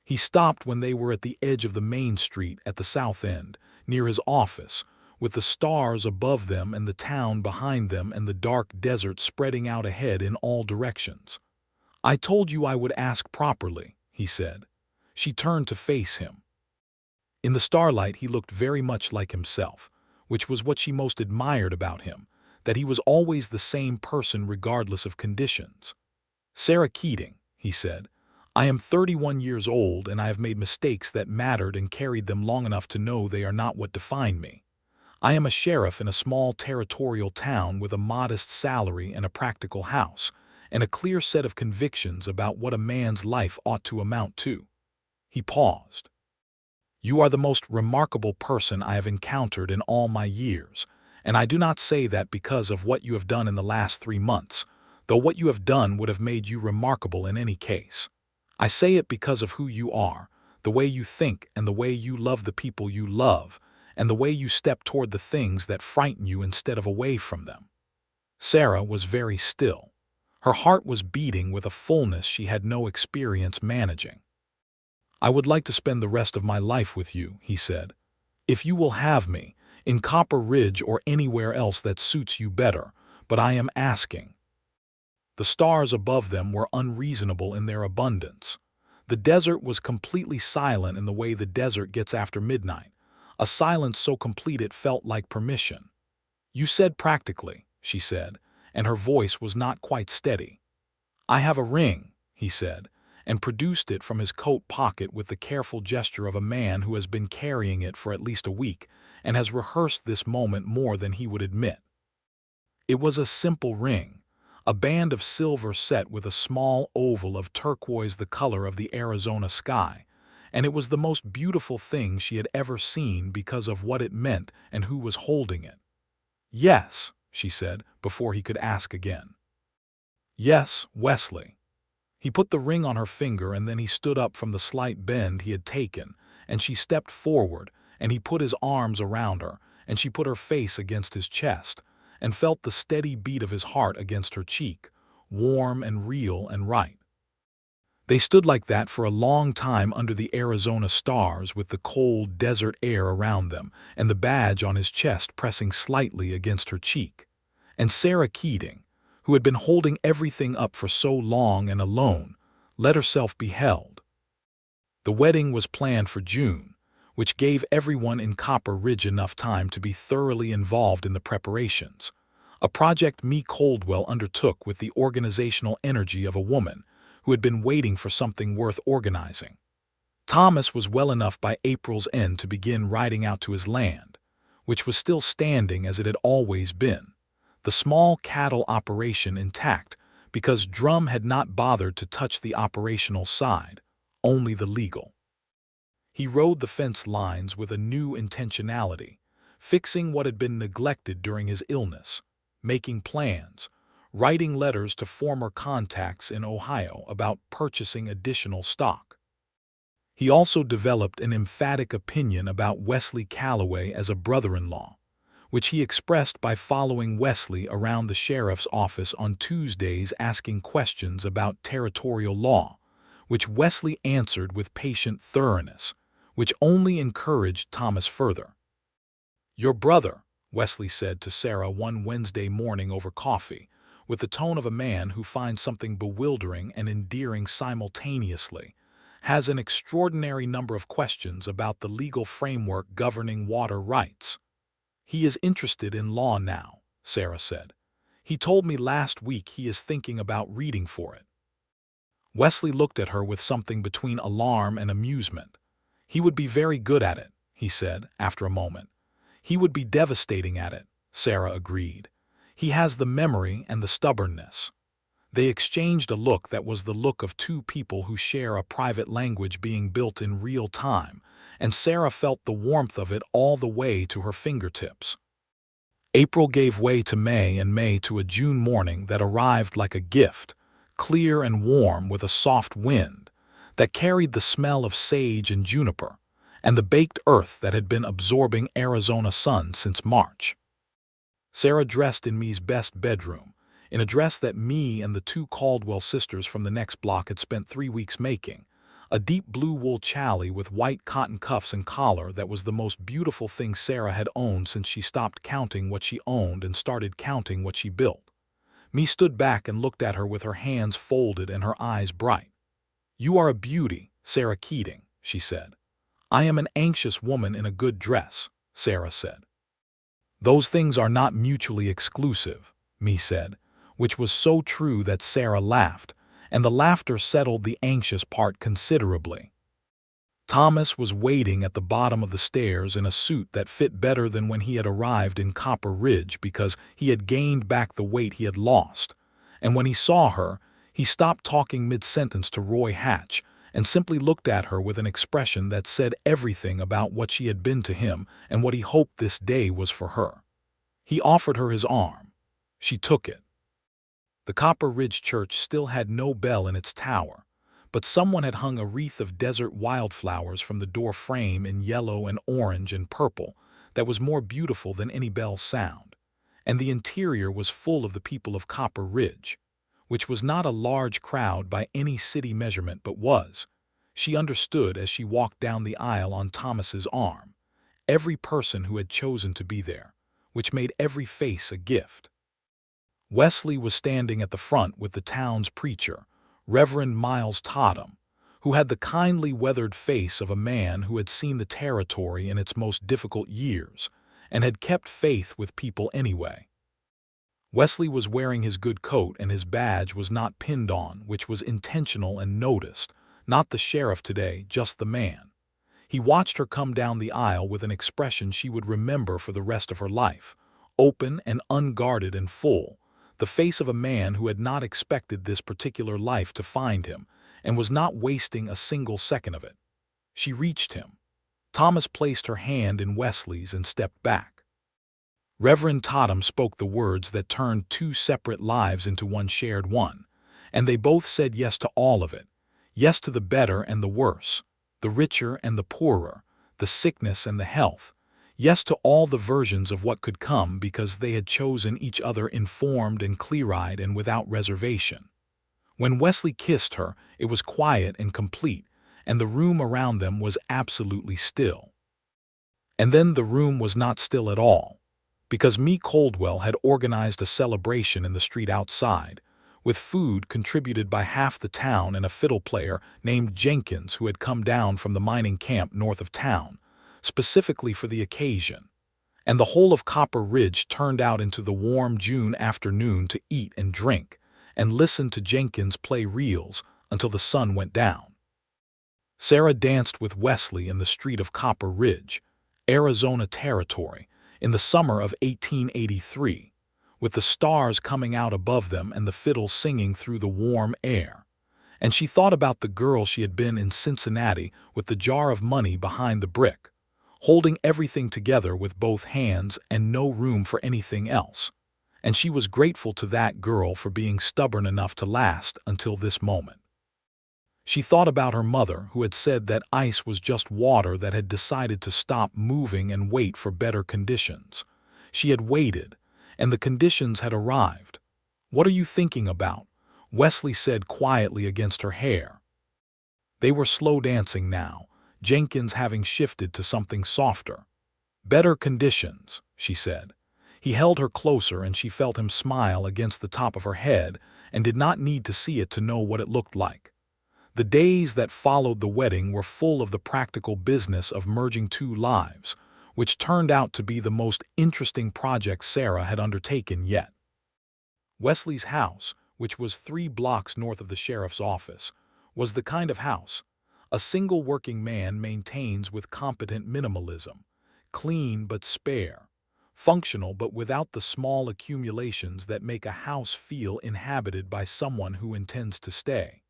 He stopped when they were at the edge of the main street at the south end, near his office, with the stars above them and the town behind them and the dark desert spreading out ahead in all directions. "I told you I would ask properly," he said. She turned to face him. In the starlight he looked very much like himself, which was what she most admired about him, that he was always the same person regardless of conditions. "Sarah Keating," he said, "I am 31 years old and I have made mistakes that mattered and carried them long enough to know they are not what define me. I am a sheriff in a small territorial town with a modest salary and a practical house, and a clear set of convictions about what a man's life ought to amount to." He paused. "You are the most remarkable person I have encountered in all my years, and I do not say that because of what you have done in the last 3 months, though what you have done would have made you remarkable in any case. I say it because of who you are, the way you think and the way you love the people you love, and the way you step toward the things that frighten you instead of away from them." Sarah was very still. Her heart was beating with a fullness she had no experience managing. "I would like to spend the rest of my life with you," he said. "If you will have me, in Copper Ridge or anywhere else that suits you better, but I am asking." The stars above them were unreasonable in their abundance. The desert was completely silent in the way the desert gets after midnight, a silence so complete it felt like permission. "You said practically," she said, and her voice was not quite steady. "I have a ring," he said, and produced it from his coat pocket with the careful gesture of a man who has been carrying it for at least a week and has rehearsed this moment more than he would admit. It was a simple ring, a band of silver set with a small oval of turquoise the color of the Arizona sky, and it was the most beautiful thing she had ever seen because of what it meant and who was holding it. "Yes," she said, before he could ask again. "Yes, Wesley." He put the ring on her finger and then he stood up from the slight bend he had taken, and she stepped forward, and he put his arms around her, and she put her face against his chest, and felt the steady beat of his heart against her cheek, warm and real and right. They stood like that for a long time under the Arizona stars with the cold desert air around them and the badge on his chest pressing slightly against her cheek. And Sarah Keating, who had been holding everything up for so long and alone, let herself be held. The wedding was planned for June, which gave everyone in Copper Ridge enough time to be thoroughly involved in the preparations, a project Me Coldwell undertook with the organizational energy of a woman who had been waiting for something worth organizing. Thomas was well enough by April's end to begin riding out to his land, which was still standing as it had always been, the small cattle operation intact because Drum had not bothered to touch the operational side, only the legal. He rode the fence lines with a new intentionality, fixing what had been neglected during his illness, making plans, writing letters to former contacts in Ohio about purchasing additional stock. He also developed an emphatic opinion about Wesley Calloway as a brother-in-law, which he expressed by following Wesley around the sheriff's office on Tuesdays asking questions about territorial law, which Wesley answered with patient thoroughness, which only encouraged Thomas further. "Your brother," Wesley said to Sarah one Wednesday morning over coffee, with the tone of a man who finds something bewildering and endearing simultaneously, has an extraordinary number of questions about the legal framework governing water rights. "He is interested in law now," Sarah said. "He told me last week he is thinking about reading for it." Wesley looked at her with something between alarm and amusement. "He would be very good at it," he said, after a moment. "He would be devastating at it," Sarah agreed. "He has the memory and the stubbornness." They exchanged a look that was the look of two people who share a private language being built in real time, and Sarah felt the warmth of it all the way to her fingertips. April gave way to May and May to a June morning that arrived like a gift, clear and warm with a soft wind that carried the smell of sage and juniper and the baked earth that had been absorbing Arizona sun since March. Sarah dressed in Me's best bedroom, in a dress that Me and the two Caldwell sisters from the next block had spent 3 weeks making, a deep blue wool chally with white cotton cuffs and collar that was the most beautiful thing Sarah had owned since she stopped counting what she owned and started counting what she built. Me stood back and looked at her with her hands folded and her eyes bright. "You are a beauty, Sarah Keating," she said. "I am an anxious woman in a good dress," Sarah said. "Those things are not mutually exclusive," Me said, which was so true that Sarah laughed, and the laughter settled the anxious part considerably. Thomas was waiting at the bottom of the stairs in a suit that fit better than when he had arrived in Copper Ridge because he had gained back the weight he had lost, and when he saw her, he stopped talking mid-sentence to Roy Hatch and simply looked at her with an expression that said everything about what she had been to him and what he hoped this day was for her. He offered her his arm. She took it. The Copper Ridge Church still had no bell in its tower, but someone had hung a wreath of desert wildflowers from the door frame in yellow and orange and purple that was more beautiful than any bell's sound, and the interior was full of the people of Copper Ridge, which was not a large crowd by any city measurement but was, she understood as she walked down the aisle on Thomas's arm, every person who had chosen to be there, which made every face a gift. Wesley was standing at the front with the town's preacher, Reverend Miles Totham, who had the kindly weathered face of a man who had seen the territory in its most difficult years and had kept faith with people anyway. Wesley was wearing his good coat and his badge was not pinned on, which was intentional and noticed, not the sheriff today, just the man. He watched her come down the aisle with an expression she would remember for the rest of her life, open and unguarded and full, the face of a man who had not expected this particular life to find him and was not wasting a single second of it. She reached him. Thomas placed her hand in Wesley's and stepped back. Reverend Totham spoke the words that turned two separate lives into one shared one, and they both said yes to all of it, yes to the better and the worse, the richer and the poorer, the sickness and the health, yes to all the versions of what could come because they had chosen each other informed and clear-eyed and without reservation. When Wesley kissed her, it was quiet and complete, and the room around them was absolutely still. And then the room was not still at all, because Me Caldwell had organized a celebration in the street outside, with food contributed by half the town and a fiddle player named Jenkins who had come down from the mining camp north of town, specifically for the occasion, and the whole of Copper Ridge turned out into the warm June afternoon to eat and drink and listen to Jenkins play reels until the sun went down. Sarah danced with Wesley in the street of Copper Ridge, Arizona Territory, in the summer of 1883, with the stars coming out above them and the fiddle singing through the warm air. And she thought about the girl she had been in Cincinnati with the jar of money behind the brick, holding everything together with both hands and no room for anything else. And she was grateful to that girl for being stubborn enough to last until this moment. She thought about her mother, who had said that ice was just water that had decided to stop moving and wait for better conditions. She had waited, and the conditions had arrived. "What are you thinking about?" Wesley said quietly against her hair. They were slow dancing now, Jenkins having shifted to something softer. "Better conditions," she said. He held her closer and she felt him smile against the top of her head and did not need to see it to know what it looked like. The days that followed the wedding were full of the practical business of merging two lives, which turned out to be the most interesting project Sarah had undertaken yet. Wesley's house, which was 3 blocks north of the sheriff's office, was the kind of house a single working man maintains with competent minimalism, clean but spare, functional but without the small accumulations that make a house feel inhabited by someone who intends to stay.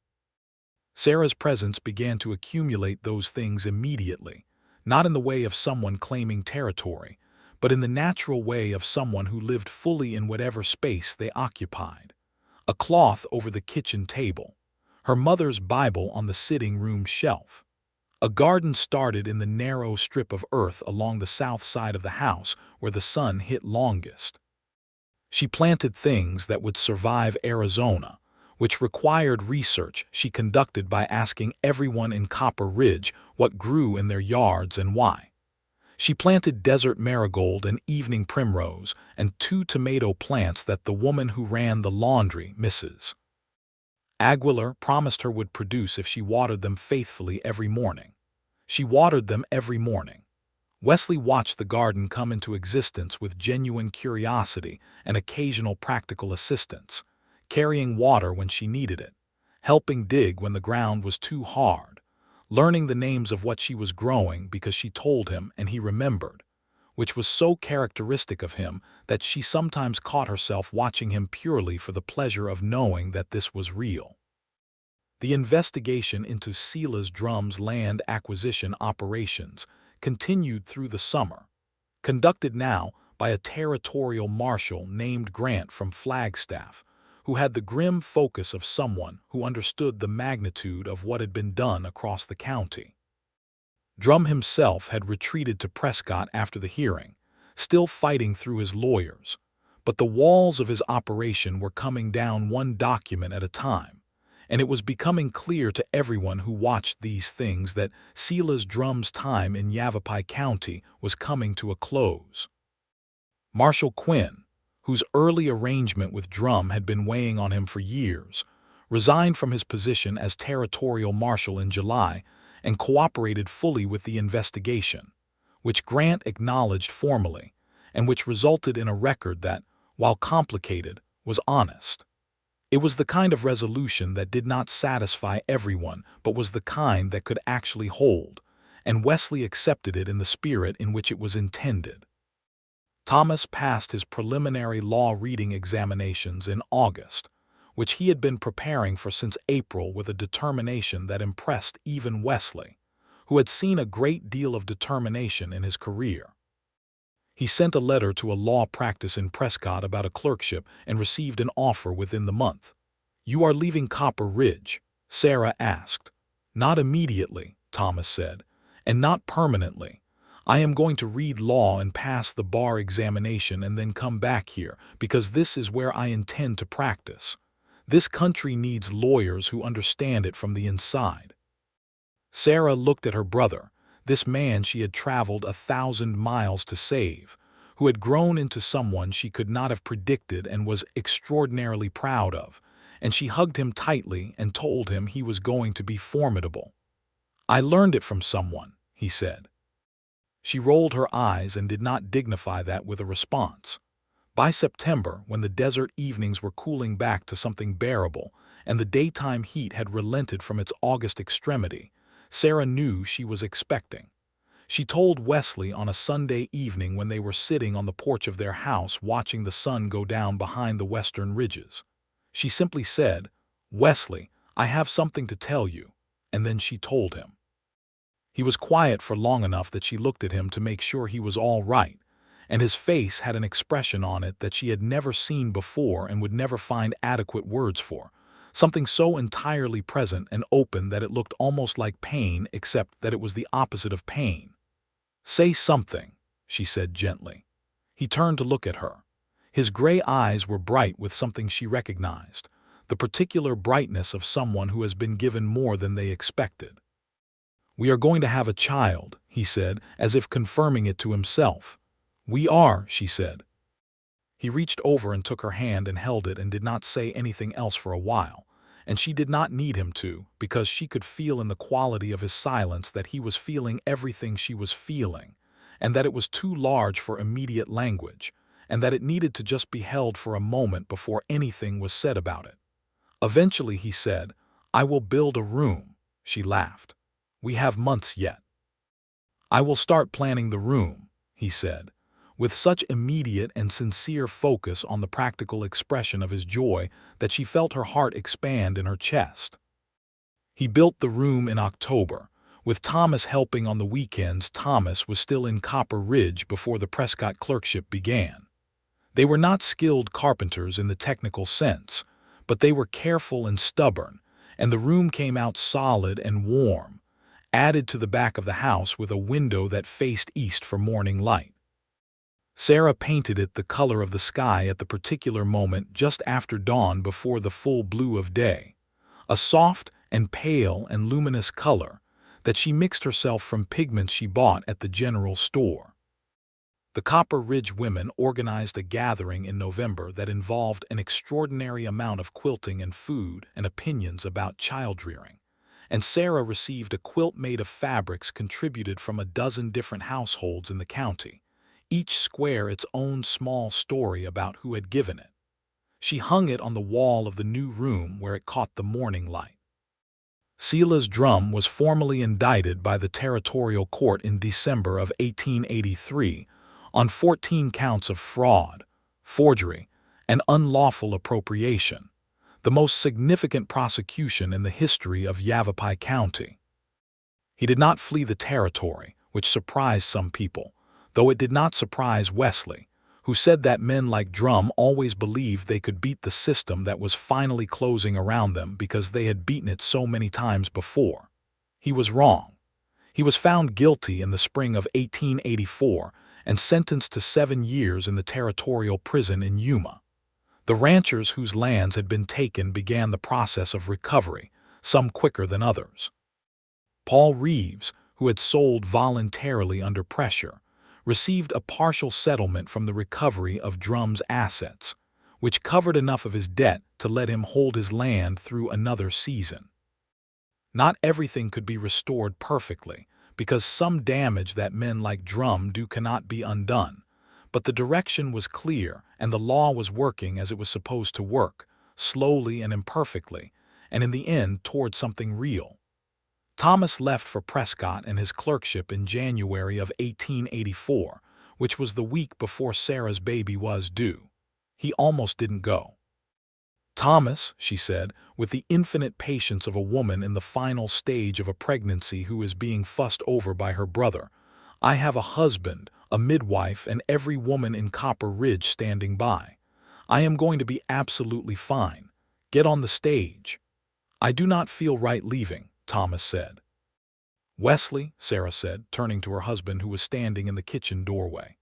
Sarah's presence began to accumulate those things immediately, not in the way of someone claiming territory, but in the natural way of someone who lived fully in whatever space they occupied. A cloth over the kitchen table, her mother's Bible on the sitting room shelf. A garden started in the narrow strip of earth along the south side of the house where the sun hit longest. She planted things that would survive Arizona, which required research she conducted by asking everyone in Copper Ridge what grew in their yards and why. She planted desert marigold and evening primrose and 2 tomato plants that the woman who ran the laundry, Mrs. Aguilar, promised her would produce if she watered them faithfully every morning. She watered them every morning. Wesley watched the garden come into existence with genuine curiosity and occasional practical assistance, carrying water when she needed it, helping dig when the ground was too hard, learning the names of what she was growing because she told him and he remembered, which was so characteristic of him that she sometimes caught herself watching him purely for the pleasure of knowing that this was real. The investigation into Silas Drum's land acquisition operations continued through the summer, conducted now by a territorial marshal named Grant from Flagstaff, who had the grim focus of someone who understood the magnitude of what had been done across the county. Drum himself had retreated to Prescott after the hearing, still fighting through his lawyers, but the walls of his operation were coming down one document at a time, and it was becoming clear to everyone who watched these things that Silas Drum's time in Yavapai County was coming to a close. Marshal Quinn, whose early arrangement with Drum had been weighing on him for years, resigned from his position as territorial marshal in July and cooperated fully with the investigation, which Grant acknowledged formally, and which resulted in a record that, while complicated, was honest. It was the kind of resolution that did not satisfy everyone, but was the kind that could actually hold, and Wesley accepted it in the spirit in which it was intended. Thomas passed his preliminary law reading examinations in August, which he had been preparing for since April with a determination that impressed even Wesley, who had seen a great deal of determination in his career. He sent a letter to a law practice in Prescott about a clerkship and received an offer within the month. "You are leaving Copper Ridge?" Sarah asked. "Not immediately," Thomas said, "and not permanently. I am going to read law and pass the bar examination and then come back here, because this is where I intend to practice. This country needs lawyers who understand it from the inside." Sarah looked at her brother, this man she had traveled 1,000 miles to save, who had grown into someone she could not have predicted and was extraordinarily proud of, and she hugged him tightly and told him he was going to be formidable. "I learned it from someone," he said. She rolled her eyes and did not dignify that with a response. By September, when the desert evenings were cooling back to something bearable and the daytime heat had relented from its August extremity, Sarah knew she was expecting. She told Wesley on a Sunday evening when they were sitting on the porch of their house watching the sun go down behind the western ridges. She simply said, "Wesley, I have something to tell you," and then she told him. He was quiet for long enough that she looked at him to make sure he was all right, and his face had an expression on it that she had never seen before and would never find adequate words for, something so entirely present and open that it looked almost like pain, except that it was the opposite of pain. "Say something," she said gently. He turned to look at her. His gray eyes were bright with something she recognized, the particular brightness of someone who has been given more than they expected. "We are going to have a child," he said, as if confirming it to himself. "We are," she said. He reached over and took her hand and held it and did not say anything else for a while, and she did not need him to, because she could feel in the quality of his silence that he was feeling everything she was feeling, and that it was too large for immediate language, and that it needed to just be held for a moment before anything was said about it. Eventually he said, "I will build a room." She laughed. "We have months yet." "I will start planning the room," he said, with such immediate and sincere focus on the practical expression of his joy that she felt her heart expand in her chest. He built the room in October, With Thomas helping on the weekends, Thomas was still in Copper Ridge before the Prescott clerkship began. They were not skilled carpenters in the technical sense, but they were careful and stubborn, and the room came out solid and warm, added to the back of the house with a window that faced east for morning light. Sarah painted it the color of the sky at the particular moment just after dawn before the full blue of day, a soft and pale and luminous color that she mixed herself from pigments she bought at the general store. The Copper Ridge women organized a gathering in November that involved an extraordinary amount of quilting and food and opinions about child-rearing, and Sarah received a quilt made of fabrics contributed from a dozen different households in the county, each square its own small story about who had given it. She hung it on the wall of the new room where it caught the morning light. Sela's drum was formally indicted by the territorial court in December of 1883 on 14 counts of fraud, forgery, and unlawful appropriation, the most significant prosecution in the history of Yavapai County. He did not flee the territory, which surprised some people, though it did not surprise Wesley, who said that men like Drum always believed they could beat the system that was finally closing around them because they had beaten it so many times before. He was wrong. He was found guilty in the spring of 1884 and sentenced to 7 years in the territorial prison in Yuma. The ranchers whose lands had been taken began the process of recovery, some quicker than others. Paul Reeves, who had sold voluntarily under pressure, received a partial settlement from the recovery of Drum's assets, which covered enough of his debt to let him hold his land through another season. Not everything could be restored perfectly, because some damage that men like Drum do cannot be undone, but the direction was clear and the law was working as it was supposed to work, slowly and imperfectly, and in the end toward something real. Thomas left for Prescott and his clerkship in January of 1884, which was the week before Sarah's baby was due. He almost didn't go. "Thomas," she said, with the infinite patience of a woman in the final stage of a pregnancy who is being fussed over by her brother, "I have a husband, a midwife, and every woman in Copper Ridge standing by. I am going to be absolutely fine. Get on the stage." "I do not feel right leaving," Thomas said. "Wesley," Sarah said, turning to her husband who was standing in the kitchen doorway.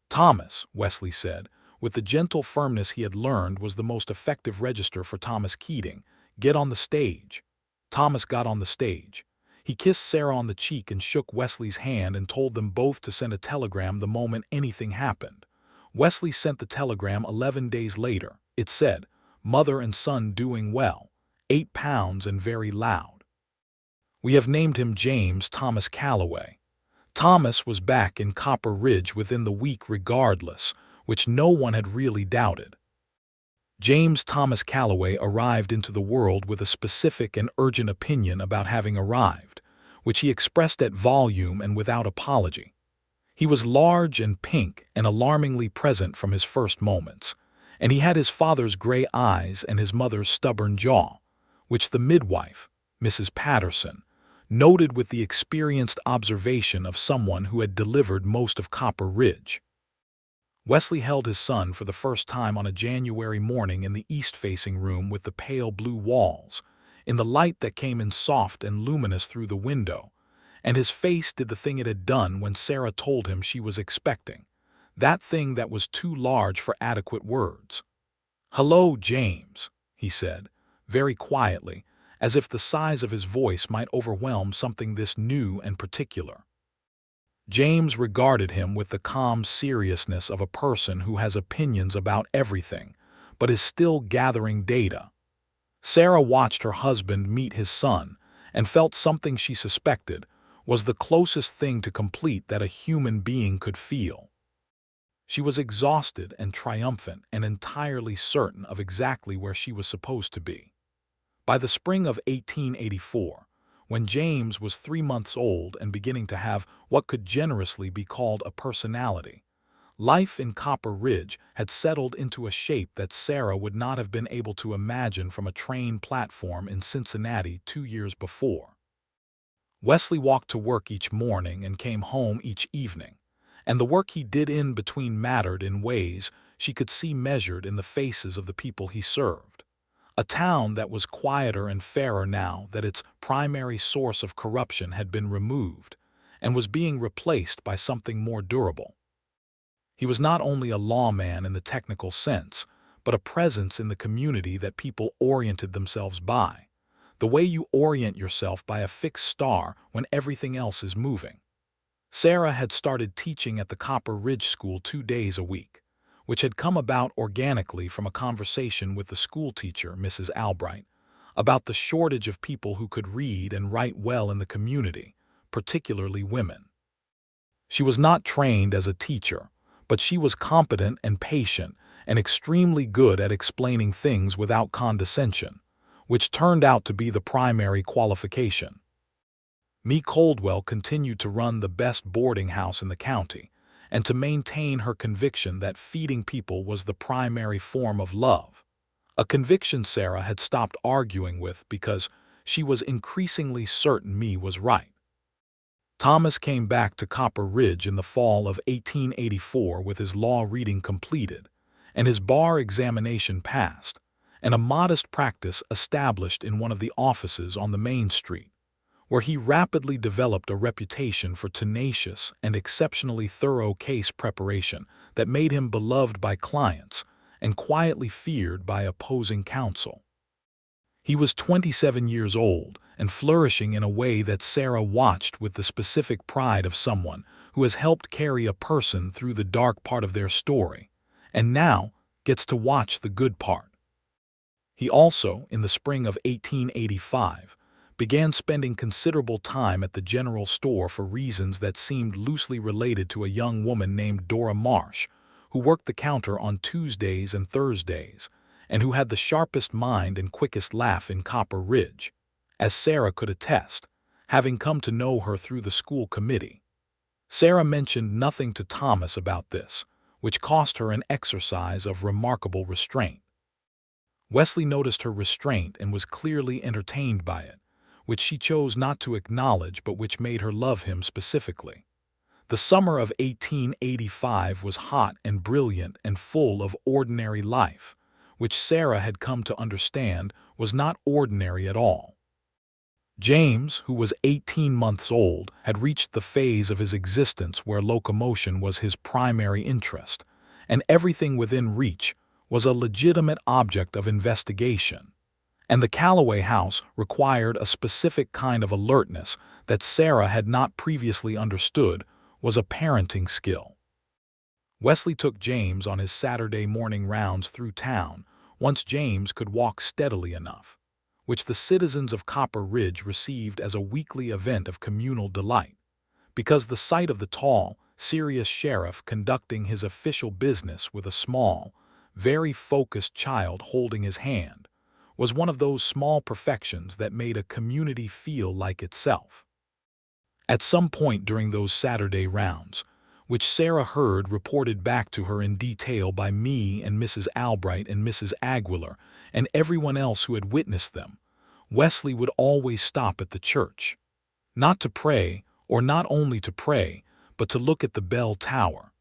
"Thomas," Wesley said, with the gentle firmness he had learned was the most effective register for Thomas Keating, "get on the stage." Thomas got on the stage. He kissed Sarah on the cheek and shook Wesley's hand and told them both to send a telegram the moment anything happened. Wesley sent the telegram 11 days later. It said, "Mother and son doing well, 8 pounds and very loud. We have named him James Thomas Calloway." Thomas was back in Copper Ridge within the week regardless, which no one had really doubted. James Thomas Calloway arrived into the world with a specific and urgent opinion about having arrived, which he expressed at volume and without apology. He was large and pink and alarmingly present from his first moments, and he had his father's gray eyes and his mother's stubborn jaw, which the midwife, Mrs. Patterson, noted with the experienced observation of someone who had delivered most of Copper Ridge. Wesley held his son for the first time on a January morning in the east-facing room with the pale blue walls, in the light that came in soft and luminous through the window, and his face did the thing it had done when Sarah told him she was expecting, that thing that was too large for adequate words. "Hello, James," he said, very quietly, as if the size of his voice might overwhelm something this new and particular. James regarded him with the calm seriousness of a person who has opinions about everything, but is still gathering data. Sarah watched her husband meet his son and felt something she suspected was the closest thing to complete that a human being could feel. She was exhausted and triumphant and entirely certain of exactly where she was supposed to be. By the spring of 1884, when James was 3 months old and beginning to have what could generously be called a personality, life in Copper Ridge had settled into a shape that Sarah would not have been able to imagine from a train platform in Cincinnati 2 years before. Wesley walked to work each morning and came home each evening, and the work he did in between mattered in ways she could see measured in the faces of the people he served. A town that was quieter and fairer now that its primary source of corruption had been removed and was being replaced by something more durable. He was not only a lawman in the technical sense, but a presence in the community that people oriented themselves by, the way you orient yourself by a fixed star when everything else is moving. Sarah had started teaching at the Copper Ridge School 2 days a week, which had come about organically from a conversation with the schoolteacher, Mrs. Albright, about the shortage of people who could read and write well in the community, particularly women. She was not trained as a teacher, but she was competent and patient and extremely good at explaining things without condescension, which turned out to be the primary qualification. Mee Coldwell continued to run the best boarding house in the county and to maintain her conviction that feeding people was the primary form of love, a conviction Sarah had stopped arguing with because she was increasingly certain Mee was right. Thomas came back to Copper Ridge in the fall of 1884 with his law reading completed and his bar examination passed, and a modest practice established in one of the offices on the main street, where he rapidly developed a reputation for tenacious and exceptionally thorough case preparation that made him beloved by clients and quietly feared by opposing counsel. He was 27 years old and flourishing in a way that Sarah watched with the specific pride of someone who has helped carry a person through the dark part of their story and now gets to watch the good part. He also, in the spring of 1885, began spending considerable time at the general store for reasons that seemed loosely related to a young woman named Dora Marsh, who worked the counter on Tuesdays and Thursdays, and who had the sharpest mind and quickest laugh in Copper Ridge, as Sarah could attest, having come to know her through the school committee. Sarah mentioned nothing to Thomas about this, which cost her an exercise of remarkable restraint. Wesley noticed her restraint and was clearly entertained by it, which she chose not to acknowledge but which made her love him specifically. The summer of 1885 was hot and brilliant and full of ordinary life, which Sarah had come to understand was not ordinary at all. James, who was 18 months old, had reached the phase of his existence where locomotion was his primary interest, and everything within reach was a legitimate object of investigation. And the Calloway house required a specific kind of alertness that Sarah had not previously understood was a parenting skill. Wesley took James on his Saturday morning rounds through town once James could walk steadily enough, which the citizens of Copper Ridge received as a weekly event of communal delight, because the sight of the tall, serious sheriff conducting his official business with a small, very focused child holding his hand was one of those small perfections that made a community feel like itself. At some point during those Saturday rounds, which Sarah heard reported back to her in detail by me and Mrs. Albright and Mrs. Aguilar and everyone else who had witnessed them, Wesley would always stop at the church, not to pray, or not only to pray, but to look at the bell tower.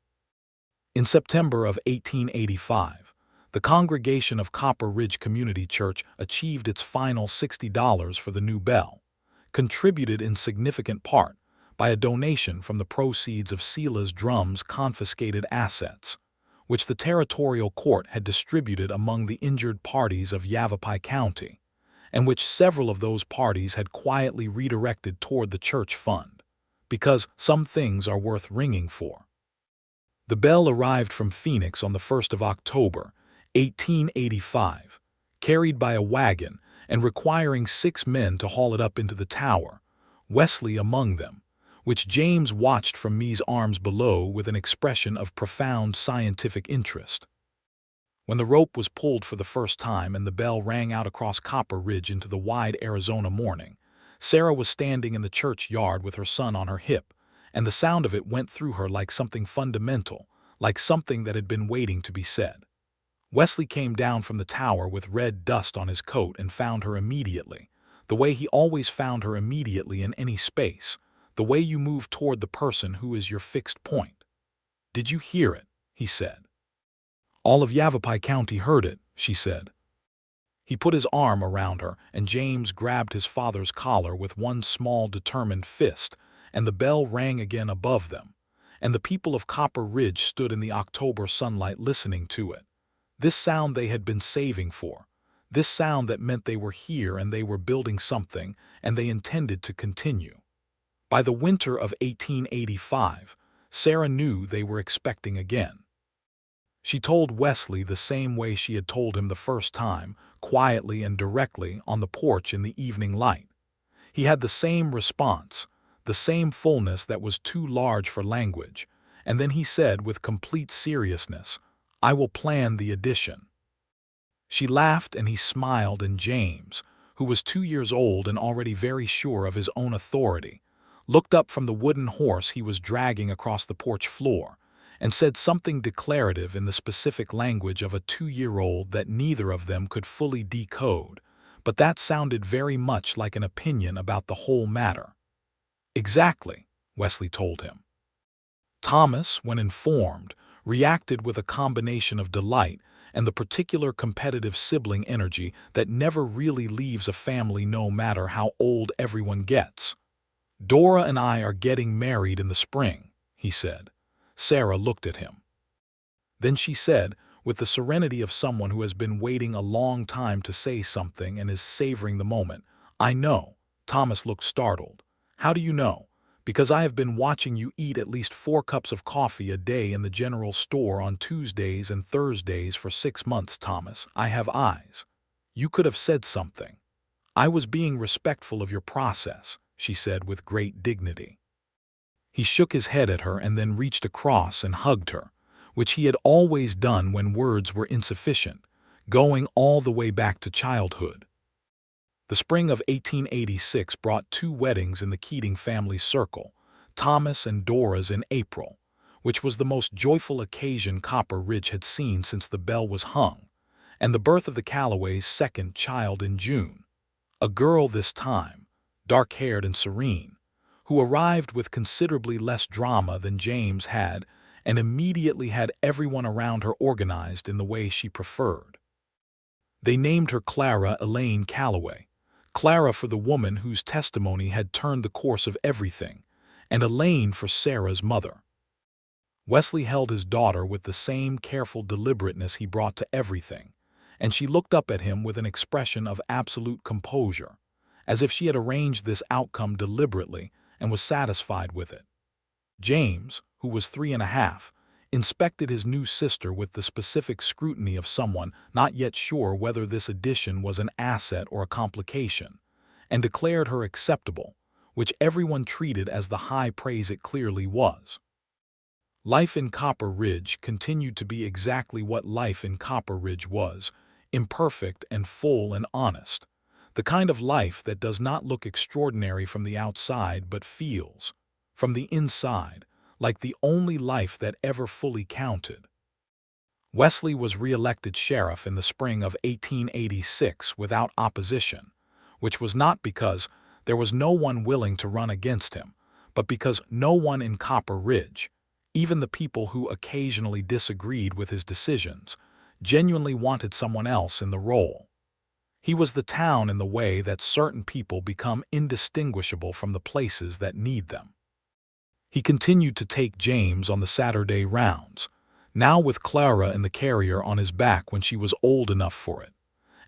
In September of 1885, the congregation of Copper Ridge Community Church achieved its final $60 for the new bell, contributed in significant part by a donation from the proceeds of Sela's drum's confiscated assets, which the territorial court had distributed among the injured parties of Yavapai County, and which several of those parties had quietly redirected toward the church fund, because some things are worth ringing for. The bell arrived from Phoenix on the 1st of October, 1885, carried by a wagon and requiring 6 men to haul it up into the tower, Wesley among them, which James watched from Mee's arms below with an expression of profound scientific interest. When the rope was pulled for the first time and the bell rang out across Copper Ridge into the wide Arizona morning, Sarah was standing in the church yard with her son on her hip, and the sound of it went through her like something fundamental, like something that had been waiting to be said. Wesley came down from the tower with red dust on his coat and found her immediately, the way he always found her immediately in any space, the way you move toward the person who is your fixed point. "Did you hear it?" he said. "All of Yavapai County heard it," she said. He put his arm around her, and James grabbed his father's collar with one small, determined fist, and the bell rang again above them, and the people of Copper Ridge stood in the October sunlight listening to it. This sound they had been saving for. This sound that meant they were here and they were building something, and they intended to continue. By the winter of 1885, Sarah knew they were expecting again. She told Wesley the same way she had told him the first time, quietly and directly on the porch in the evening light. He had the same response, the same fullness that was too large for language, and then he said with complete seriousness, "I will plan the addition." She laughed and he smiled, and James, who was 2 years old and already very sure of his own authority, looked up from the wooden horse he was dragging across the porch floor and said something declarative in the specific language of a 2-year-old that neither of them could fully decode, but that sounded very much like an opinion about the whole matter. "Exactly," Wesley told him. Thomas, when informed, reacted with a combination of delight and the particular competitive sibling energy that never really leaves a family no matter how old everyone gets. "Dora and I are getting married in the spring," he said. Sarah looked at him. Then she said, with the serenity of someone who has been waiting a long time to say something and is savoring the moment, "I know." Thomas looked startled. "How do you know?" "Because I have been watching you eat at least 4 cups of coffee a day in the general store on Tuesdays and Thursdays for 6 months, Thomas. I have eyes." "You could have said something." "I was being respectful of your process," she said with great dignity. He shook his head at her and then reached across and hugged her, which he had always done when words were insufficient, going all the way back to childhood. The spring of 1886 brought 2 weddings in the Keating family circle, Thomas and Dora's in April, which was the most joyful occasion Copper Ridge had seen since the bell was hung, and the birth of the Calloway's second child in June. A girl this time, dark-haired and serene, who arrived with considerably less drama than James had and immediately had everyone around her organized in the way she preferred. They named her Clara Elaine Calloway, Clara for the woman whose testimony had turned the course of everything, and Elaine for Sarah's mother. Wesley held his daughter with the same careful deliberateness he brought to everything, and she looked up at him with an expression of absolute composure, as if she had arranged this outcome deliberately and was satisfied with it. James, who was 3½, inspected his new sister with the specific scrutiny of someone not yet sure whether this addition was an asset or a complication, and declared her acceptable, which everyone treated as the high praise it clearly was. Life in Copper Ridge continued to be exactly what life in Copper Ridge was, imperfect and full and honest, the kind of life that does not look extraordinary from the outside but feels, from the inside, like the only life that ever fully counted. Wesley was re-elected sheriff in the spring of 1886 without opposition, which was not because there was no one willing to run against him, but because no one in Copper Ridge, even the people who occasionally disagreed with his decisions, genuinely wanted someone else in the role. He was the town in the way that certain people become indistinguishable from the places that need them. He continued to take James on the Saturday rounds, now with Clara in the carrier on his back when she was old enough for it,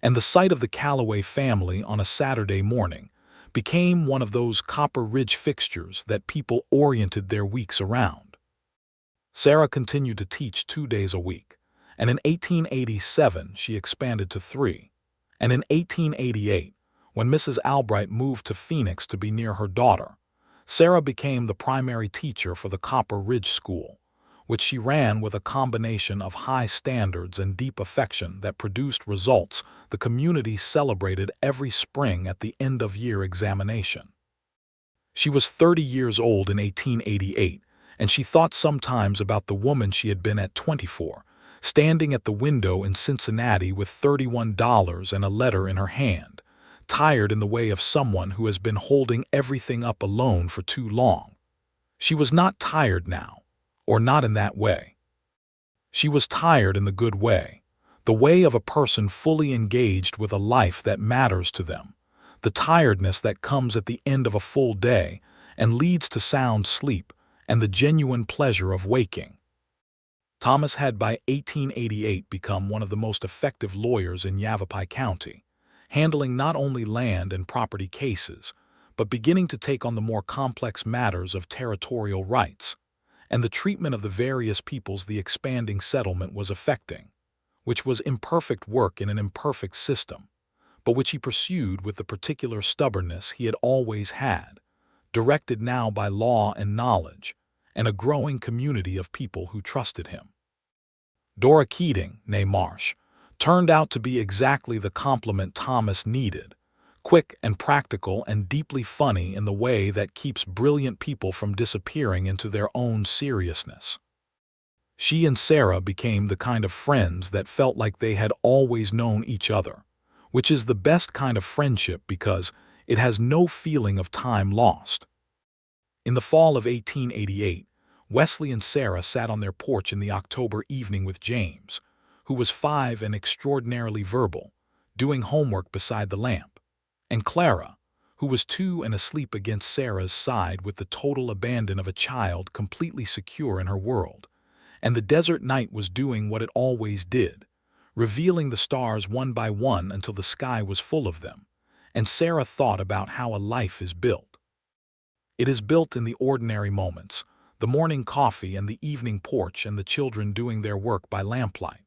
and the sight of the Calloway family on a Saturday morning became one of those Copper Ridge fixtures that people oriented their weeks around. Sarah continued to teach 2 days a week, and in 1887 she expanded to 3. And in 1888, when Mrs. Albright moved to Phoenix to be near her daughter, Sarah became the primary teacher for the Copper Ridge School, which she ran with a combination of high standards and deep affection that produced results the community celebrated every spring at the end-of-year examination. She was 30 years old in 1888, and she thought sometimes about the woman she had been at 24, standing at the window in Cincinnati with $31 and a letter in her hand, tired in the way of someone who has been holding everything up alone for too long. She was not tired now, or not in that way. She was tired in the good way, the way of a person fully engaged with a life that matters to them, the tiredness that comes at the end of a full day and leads to sound sleep and the genuine pleasure of waking. Thomas had by 1888 become one of the most effective lawyers in Yavapai County, handling not only land and property cases, but beginning to take on the more complex matters of territorial rights and the treatment of the various peoples the expanding settlement was affecting, which was imperfect work in an imperfect system, but which he pursued with the particular stubbornness he had always had, directed now by law and knowledge, and a growing community of people who trusted him. Dora Keating, née Marsh, turned out to be exactly the complement Thomas needed, quick and practical and deeply funny in the way that keeps brilliant people from disappearing into their own seriousness. She and Sarah became the kind of friends that felt like they had always known each other, which is the best kind of friendship because it has no feeling of time lost. In the fall of 1888, Wesley and Sarah sat on their porch in the October evening with James, who was 5 and extraordinarily verbal, doing homework beside the lamp, and Clara, who was 2 and asleep against Sarah's side with the total abandon of a child completely secure in her world. And the desert night was doing what it always did, revealing the stars one by one until the sky was full of them, and Sarah thought about how a life is built. It is built in the ordinary moments, the morning coffee and the evening porch and the children doing their work by lamplight.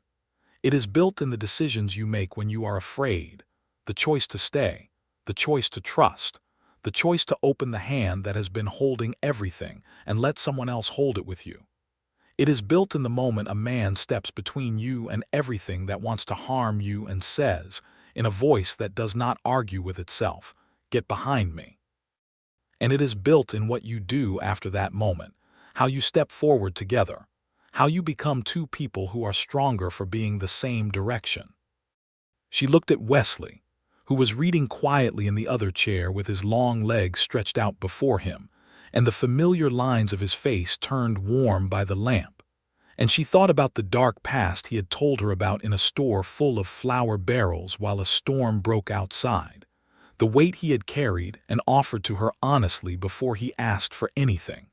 It is built in the decisions you make when you are afraid, the choice to stay, the choice to trust, the choice to open the hand that has been holding everything and let someone else hold it with you. It is built in the moment a man steps between you and everything that wants to harm you and says, in a voice that does not argue with itself, "Get behind me." And it is built in what you do after that moment, how you step forward together, how you become 2 people who are stronger for being the same direction. She looked at Wesley, who was reading quietly in the other chair with his long legs stretched out before him, and the familiar lines of his face turned warm by the lamp, and she thought about the dark past he had told her about in a store full of flour barrels while a storm broke outside, the weight he had carried and offered to her honestly before he asked for anything.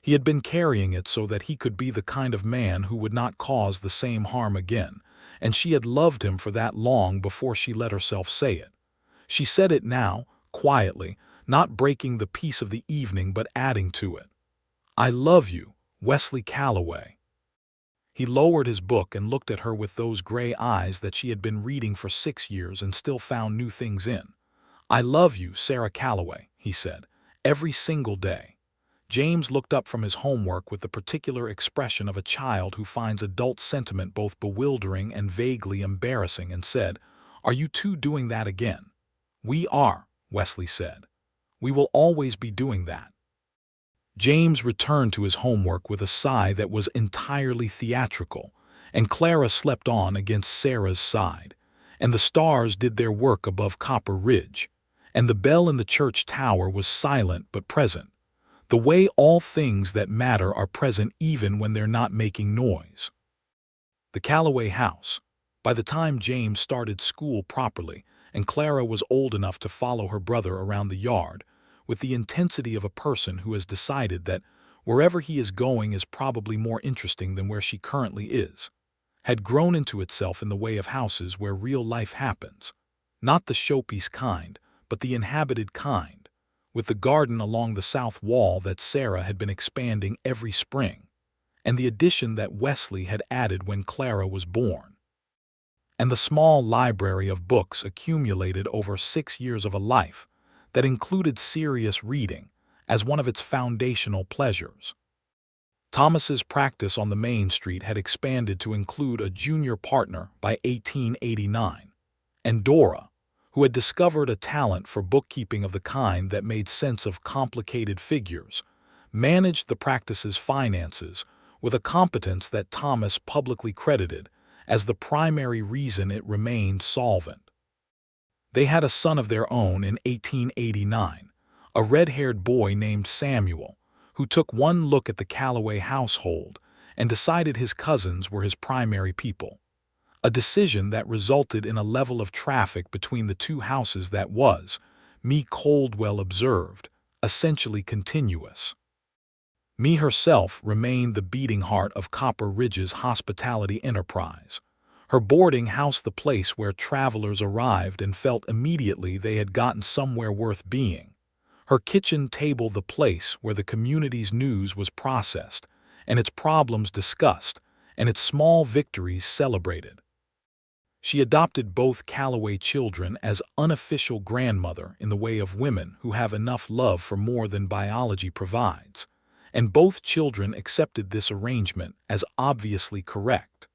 He had been carrying it so that he could be the kind of man who would not cause the same harm again, and she had loved him for that long before she let herself say it. She said it now, quietly, not breaking the peace of the evening but adding to it. "I love you, Wesley Calloway." He lowered his book and looked at her with those gray eyes that she had been reading for 6 years and still found new things in. "I love you, Sarah Calloway," he said, "every single day." James looked up from his homework with the particular expression of a child who finds adult sentiment both bewildering and vaguely embarrassing and said, "Are you 2 doing that again?" "We are," Wesley said. "We will always be doing that." James returned to his homework with a sigh that was entirely theatrical, and Clara slept on against Sarah's side, and the stars did their work above Copper Ridge, and the bell in the church tower was silent but present, the way all things that matter are present even when they're not making noise. The Calloway house. By the time James started school properly, and Clara was old enough to follow her brother around the yard, with the intensity of a person who has decided that wherever he is going is probably more interesting than where she currently is, had grown into itself in the way of houses where real life happens, not the showpiece kind, but the inhabited kind, with the garden along the south wall that Sarah had been expanding every spring, and the addition that Wesley had added when Clara was born, and the small library of books accumulated over 6 years of a life that included serious reading as one of its foundational pleasures. Thomas's practice on the main street had expanded to include a junior partner by 1889, and Dora, who had discovered a talent for bookkeeping of the kind that made sense of complicated figures, managed the practice's finances with a competence that Thomas publicly credited as the primary reason it remained solvent. They had a son of their own in 1889, a red-haired boy named Samuel, who took one look at the Calloway household and decided his cousins were his primary people. A decision that resulted in a level of traffic between the two houses that was, Me Coldwell observed, essentially continuous. Me herself remained the beating heart of Copper Ridge's hospitality enterprise. Her boarding house the place where travelers arrived and felt immediately they had gotten somewhere worth being. Her kitchen table the place where the community's news was processed, and its problems discussed, and its small victories celebrated. She adopted both Calloway children as unofficial grandmother in the way of women who have enough love for more than biology provides, and both children accepted this arrangement as obviously correct.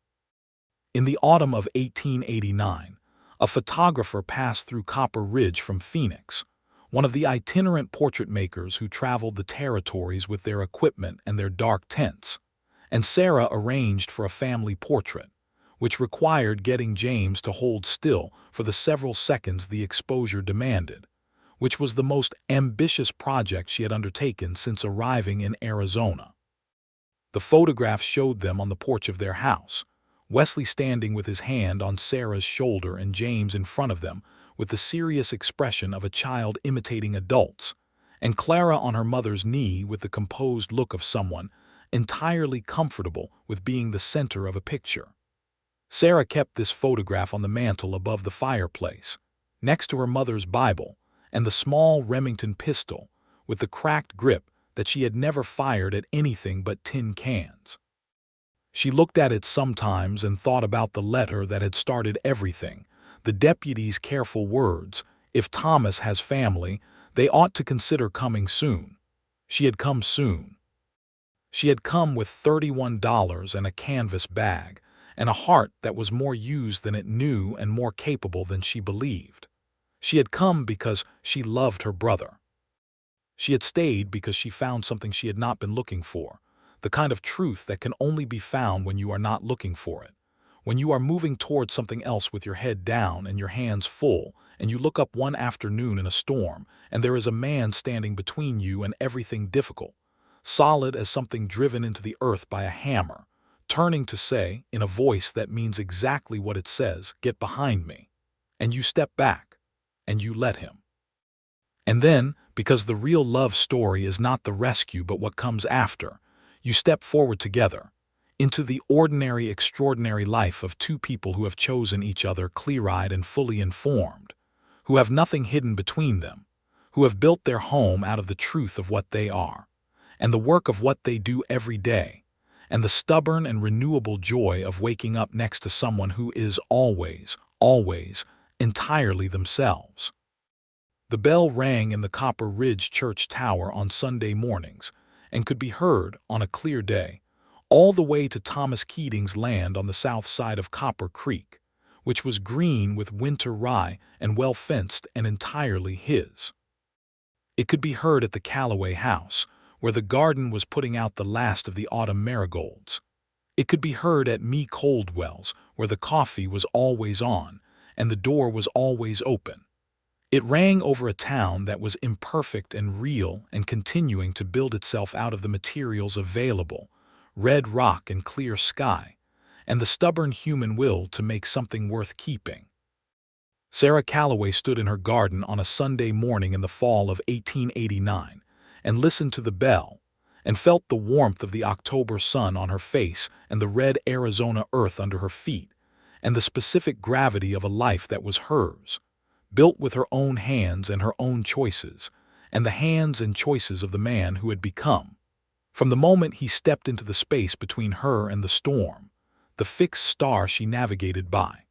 In the autumn of 1889, a photographer passed through Copper Ridge from Phoenix, one of the itinerant portrait makers who traveled the territories with their equipment and their dark tents, and Sarah arranged for a family portrait, which required getting James to hold still for the several seconds the exposure demanded, which was the most ambitious project she had undertaken since arriving in Arizona. The photograph showed them on the porch of their house, Wesley standing with his hand on Sarah's shoulder and James in front of them with the serious expression of a child imitating adults, and Clara on her mother's knee with the composed look of someone entirely comfortable with being the center of a picture. Sarah kept this photograph on the mantel above the fireplace, next to her mother's Bible and the small Remington pistol with the cracked grip that she had never fired at anything but tin cans. She looked at it sometimes and thought about the letter that had started everything, the deputy's careful words, "If Thomas has family, they ought to consider coming soon." She had come soon. She had come with $31 and a canvas bag, and a heart that was more used than it knew and more capable than she believed. She had come because she loved her brother. She had stayed because she found something she had not been looking for, the kind of truth that can only be found when you are not looking for it, when you are moving towards something else with your head down and your hands full, and you look up one afternoon in a storm, and there is a man standing between you and everything difficult, solid as something driven into the earth by a hammer, turning to say, in a voice that means exactly what it says, "Get behind me." And you step back, and you let him. And then, because the real love story is not the rescue but what comes after, you step forward together, into the ordinary, extraordinary life of two people who have chosen each other clear-eyed and fully informed, who have nothing hidden between them, who have built their home out of the truth of what they are, and the work of what they do every day, and the stubborn and renewable joy of waking up next to someone who is always, always, entirely themselves. The bell rang in the Copper Ridge church tower on Sunday mornings and could be heard, on a clear day, all the way to Thomas Keating's land on the south side of Copper Creek, which was green with winter rye and well-fenced and entirely his. It could be heard at the Calloway house, where the garden was putting out the last of the autumn marigolds. It could be heard at Me Coldwell's, where the coffee was always on and the door was always open. It rang over a town that was imperfect and real and continuing to build itself out of the materials available, red rock and clear sky, and the stubborn human will to make something worth keeping. Sarah Calloway stood in her garden on a Sunday morning in the fall of 1889 and listened to the bell, and felt the warmth of the October sun on her face and the red Arizona earth under her feet, and the specific gravity of a life that was hers, built with her own hands and her own choices, and the hands and choices of the man who had become, from the moment he stepped into the space between her and the storm, the fixed star she navigated by.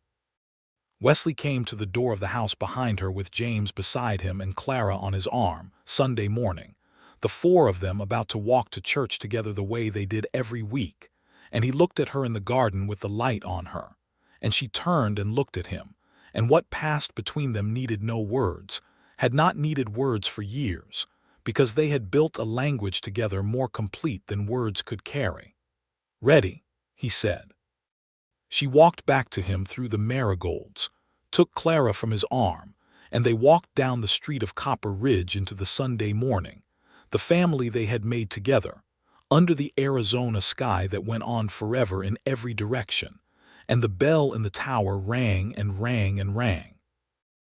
Wesley came to the door of the house behind her with James beside him and Clara on his arm, Sunday morning, the four of them about to walk to church together the way they did every week, and he looked at her in the garden with the light on her, and she turned and looked at him, and what passed between them needed no words, had not needed words for years, because they had built a language together more complete than words could carry. "Ready," he said. She walked back to him through the marigolds, took Clara from his arm, and they walked down the street of Copper Ridge into the Sunday morning, the family they had made together, under the Arizona sky that went on forever in every direction, and the bell in the tower rang and rang and rang.